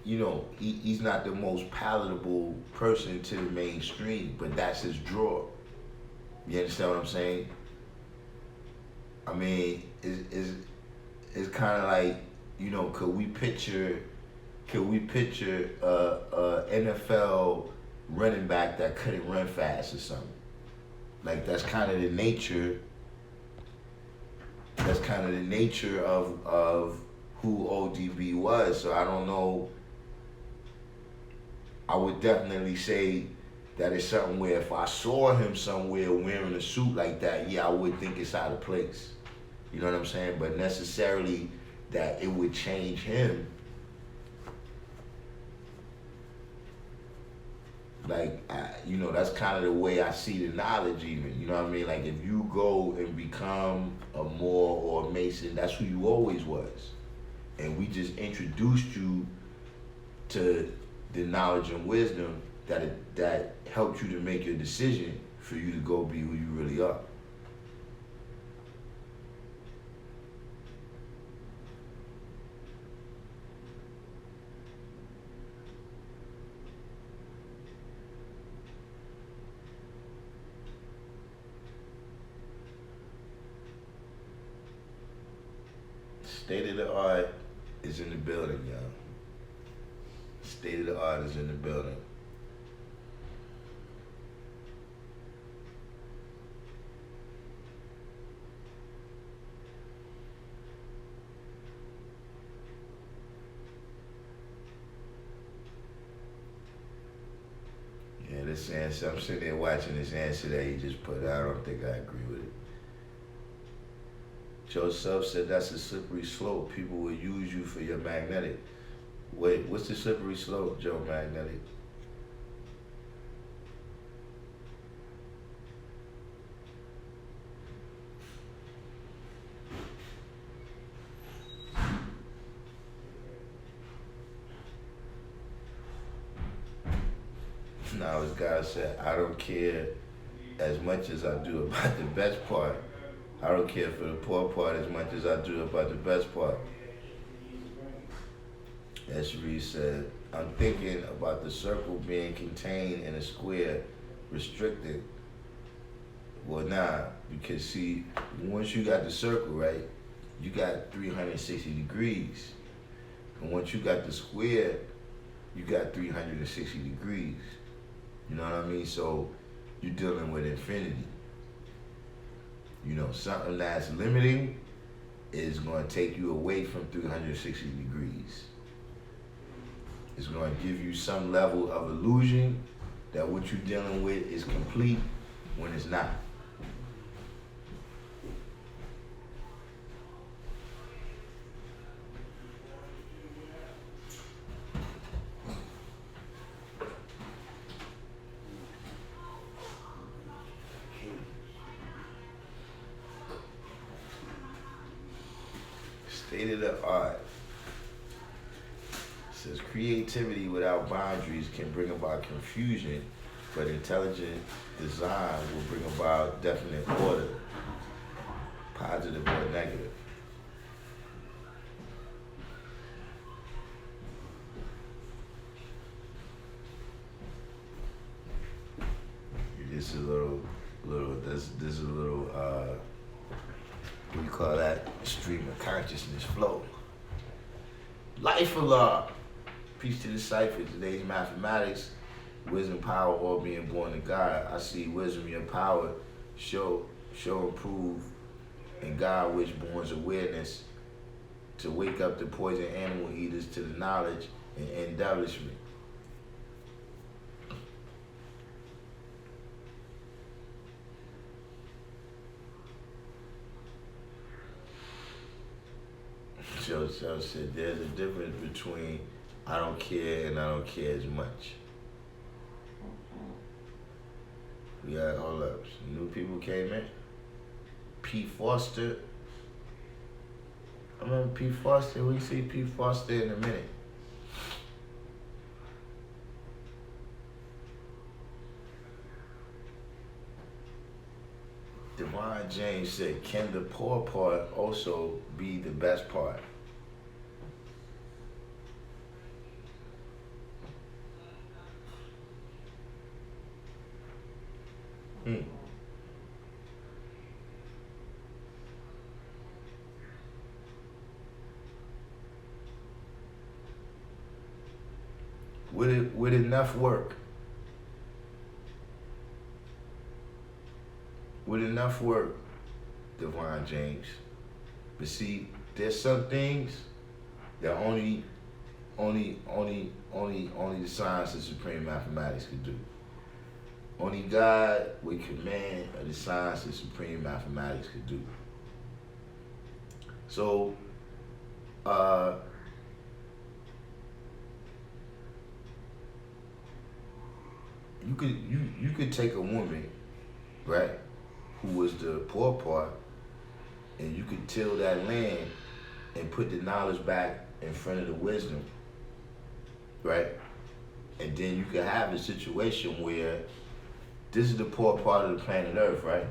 you know, he's not the most palatable person to the mainstream, but that's his draw. You understand what I'm saying? I mean, it's kind of like, you know, could we picture a NFL running back that couldn't run fast or something? Like, that's kind of the nature. That's kind of the nature of who ODB was. So I don't know. I would definitely say that is something where if I saw him somewhere wearing a suit like that, yeah, I would think it's out of place. You know what I'm saying? But necessarily that it would change him. Like, that's kind of the way I see the knowledge even. You know what I mean? Like, if you go and become a Moor or a Mason, that's who you always was. And we just introduced you to the knowledge and wisdom that helped you to make your decision for you to go be who you really are. State of the art is in the building, y'all. State of the art is in the building. Yeah, this answer, I'm sitting there watching this answer that he just put out. I don't think I agree with it. Joseph said that's a slippery slope. People will use you for your magnetic. Wait, what's the slippery slope, Joe Magnetic? Now, as God said, I don't care as much as I do about the best part. I don't care for the poor part as much as I do about the best part. As Sheree said, I'm thinking about the circle being contained in a square, restricted. Well, nah, because see, once you got the circle, right, you got 360 degrees. And once you got the square, you got 360 degrees. You know what I mean? So you're dealing with infinity. Something that's limiting is going to take you away from 360 degrees. It's going to give you some level of illusion that what you're dealing with is complete when it's not. State of the art. Says creativity without boundaries can bring about confusion, but intelligent design will bring about definite order, positive or negative. This is a little what do you call that? Stream of consciousness flow. Life Allah. Peace to the cipher. Today's mathematics, wisdom, power, all being born to God. I see wisdom, your power, show, improve, and God which borns awareness to wake up the poison animal eaters to the knowledge and embellishment. Joe said there's a difference between I don't care and I don't care as much. We got, hold up, some new people came in. P. Foster. I remember P. Foster. We see P. Foster in a minute. Divine James said, can the poor part also be the best part? With enough work. With enough work, Divine James. But see, there's some things that only the science of supreme mathematics could do. only God with command of the science of supreme mathematics could do. So, you could take a woman, right, who was the poor part, and you could till that land and put the knowledge back in front of the wisdom, right? And then you could have a situation where this is the poor part of the planet Earth, right?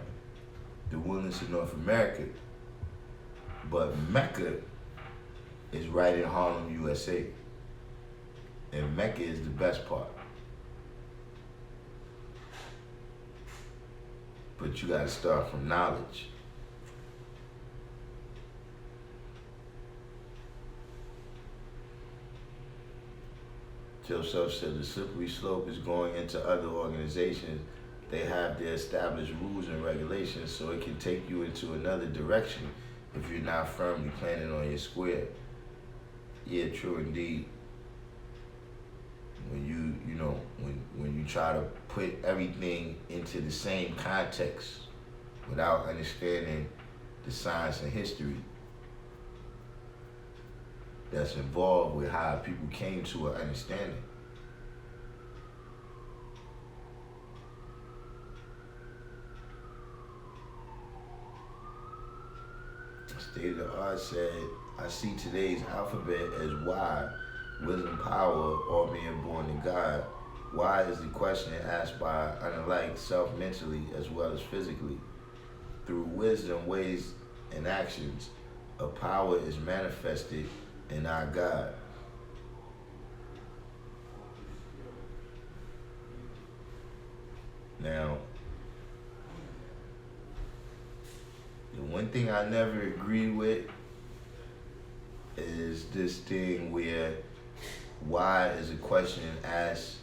The wilderness of North America. But Mecca is right in Harlem, USA. And Mecca is the best part. But you gotta start from knowledge. Joseph said the slippery slope is going into other organizations. They have their established rules and regulations, so it can take you into another direction if you're not firmly planted on your square. Yeah, true indeed. When when you try to put everything into the same context without understanding the science and history that's involved with how people came to an understanding. State of the Art said, I see today's alphabet as Y, wisdom, power, all being born in God. Why is the question asked by unlike self mentally as well as physically. Through wisdom, ways, and actions, a power is manifested in our God. Now, the one thing I never agreed with is this thing where why is a question asked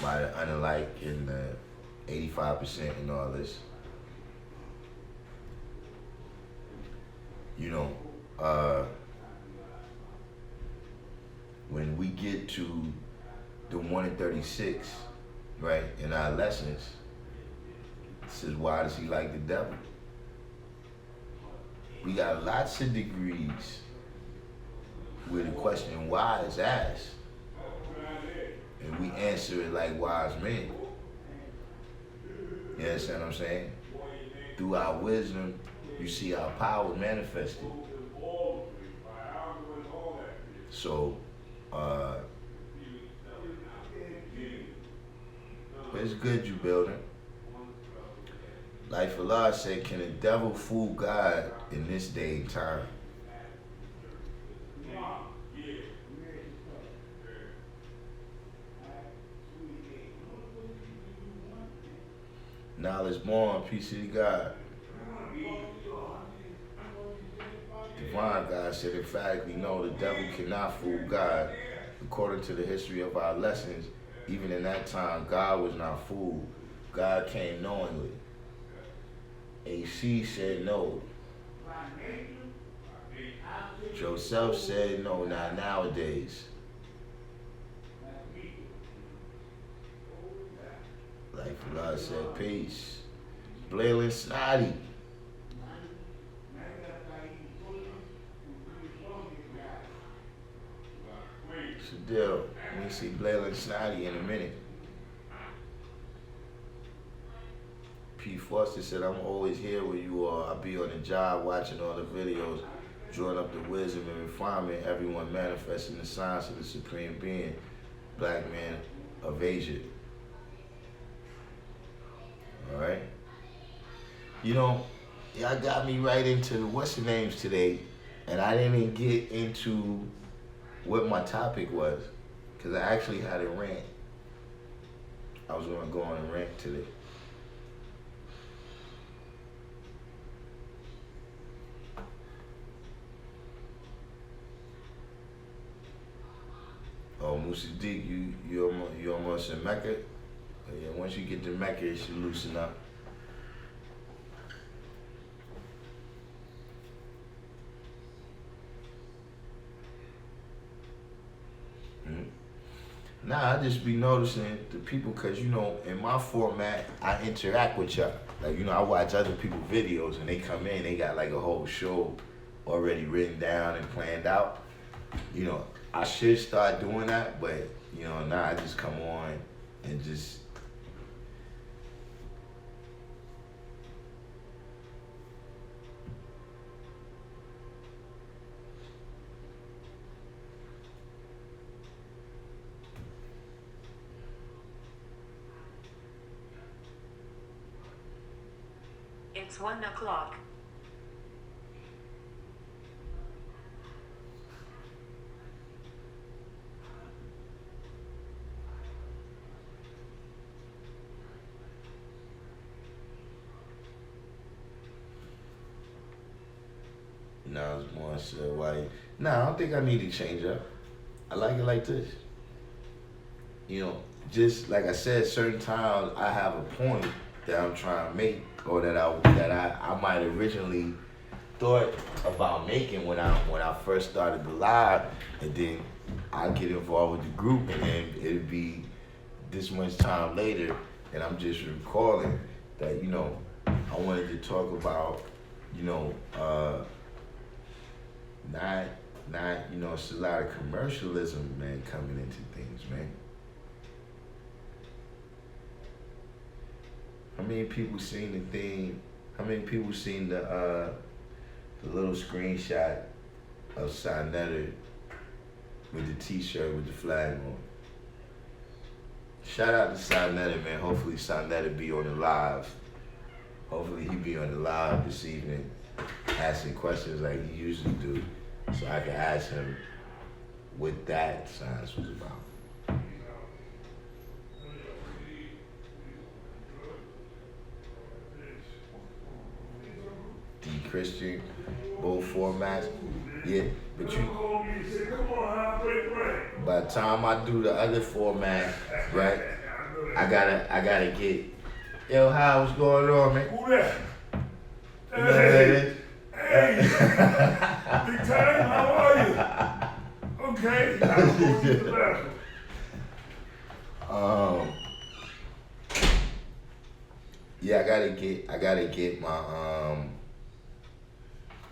by the unlike in the 85% and all this. When we get to the 1 in 36, right, in our lessons, it says, why does he like the devil? We got lots of degrees where the question why is asked. And we answer it like wise men. You understand what I'm saying? Through our wisdom, you see our power manifested. So, but it's good you building. Like Allah said, can the devil fool God in this day and time? Knowledge born, peace to God. Divine God said emphatically, no, the devil cannot fool God. According to the history of our lessons, even in that time, God was not fooled. God came knowingly. AC said no. Joseph said no, not nowadays. Like Allah said, peace. Blayland Snotty. Shadil, we see Blayland Snotty in a minute. P. Foster said, I'm always here where you are. I be on the job watching all the videos, drawing up the wisdom and refinement, everyone manifesting the science of the Supreme Being, Black man of Asia. Alright? Y'all got me right into what's the names today, and I didn't get into what my topic was, because I actually had a rant. I was going to go on a rant today. Oh, Musadik, you almost in Mecca? Yeah, once you get to Mecca, it should loosen up. Nah, I just be noticing the people, cause you know, in my format, I interact with y'all. Like, you know, I watch other people's videos and they come in, they got like a whole show already written down and planned out. You know, I should start doing that, but you know, now I just come on and just. It's 1 o'clock. Now it's more so why. Nah, I don't think I need to change up. I like it like this. You know, just like I said, certain times I have a point that I'm trying to make, or that I might originally thought about making when I first started the live, and then I get involved with the group, and then it'd be this much time later, and I'm just recalling that, you know, I wanted to talk about, you know, not, you know, it's a lot of commercialism, man, coming into things, man. How many people seen the thing? How many people seen the little screenshot of Sinetta with the T-shirt with the flag on? Shout out to Sinetta, man. Hopefully Sinetta be on the live. Hopefully he be on the live this evening, asking questions like he usually do, so I can ask him what that science was about. The Christian, both formats, yeah. But you, by the time I do the other format, right? I gotta get. Yo, hi, what's going on, man? Who that? You know what that is? Hey, big time, how are you? Okay, I'm going to use the bathroom. Yeah, I gotta get my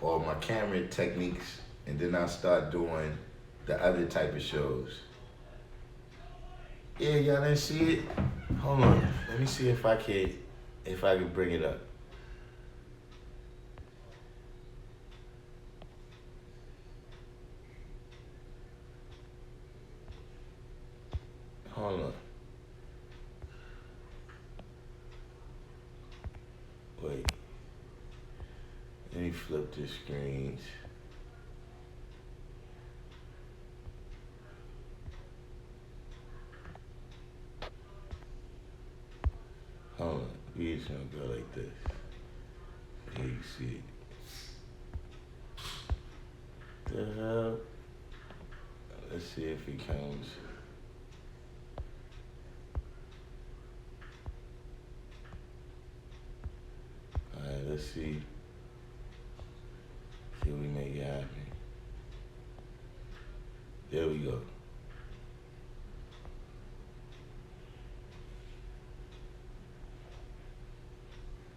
all my camera techniques, and then I'll start doing the other type of shows. Yeah, y'all didn't see it? Hold on, let me see if I can bring it up. Hold on. Wait. Let me flip the screens. Hold on. We just gonna go like this. Pig seed. The hell? Let's see if he comes. Alright, let's see. See if we make it happen. There we go.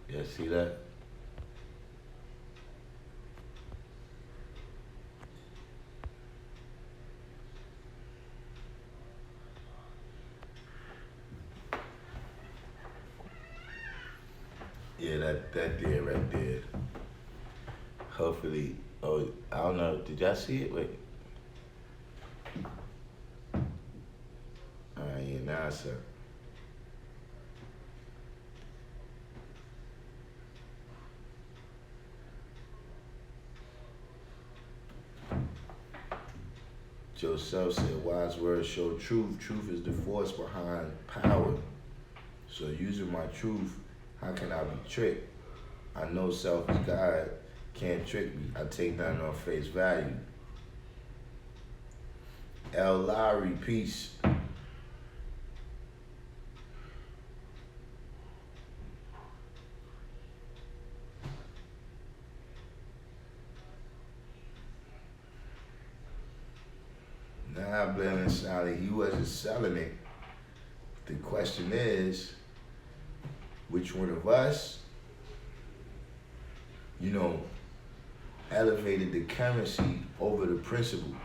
Yeah, see that? Yeah, that there right there. Hopefully, oh, I don't know. Did y'all see it? Wait. Alright, yeah, now it's up. Joseph said, wise words show truth. Truth is the force behind power. So using my truth, how can I be tricked? I know self is God, can't trick me. I take nothing on face value. L. Lowry, peace. Nah, Nah, Blaming Sally, he wasn't selling it. The question is, which one of us, elevated the currency over the principle?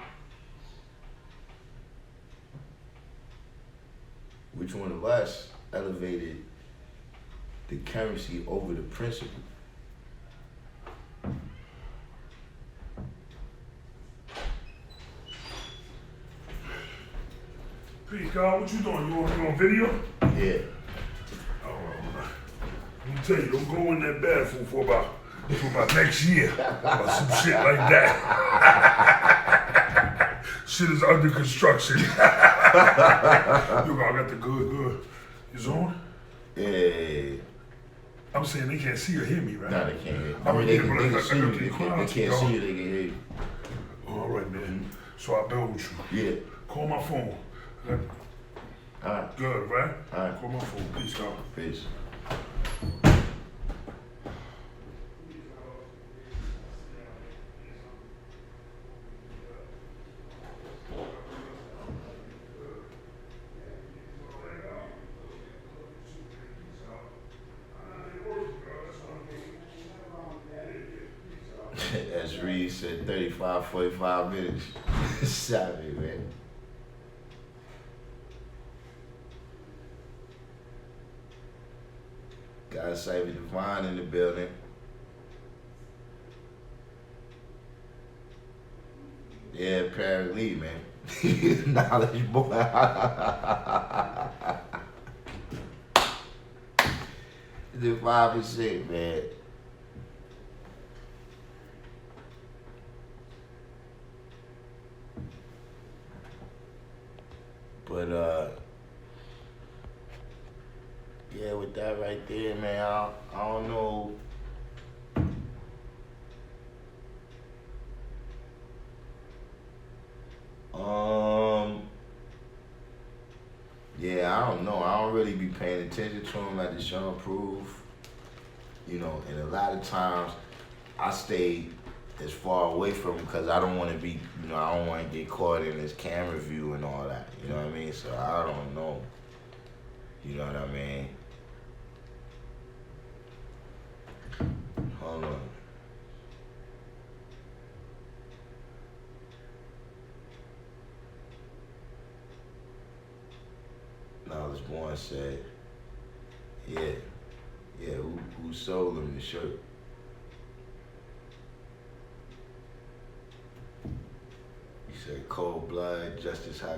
Which one of us elevated the currency over the principle? Peace, God. What you doing? You on video? Yeah. Let me tell you, don't go in that bathroom for about next year. Or some shit like that. Shit is under construction. You got the good. You on? Yeah. I'm saying they can't see or hear me, right? Nah, they can't hear you. I mean, they can see you. They can't see you, they can hear you. All right, man. So I build with you. Yeah. Call my phone. Alright. Good, right? Alright. Call my phone. Peace, God. Peace. As Reed said, 35, 45 minutes. Savage, man. God save Divine in the building. Yeah, Perry Lee, man. Knowledge boy. The 5%, man. But yeah, with that right there, man, I don't know. Yeah, I don't know. I don't really be paying attention to him at the show proof. And a lot of times I stay as far away from him because I don't want to be, I don't want to get caught in his camera view and all that. You know what I mean? So I don't know. You know what I mean? Hold on. Knowledge Born said, yeah, who sold him the shirt? He said, cold blood, justice high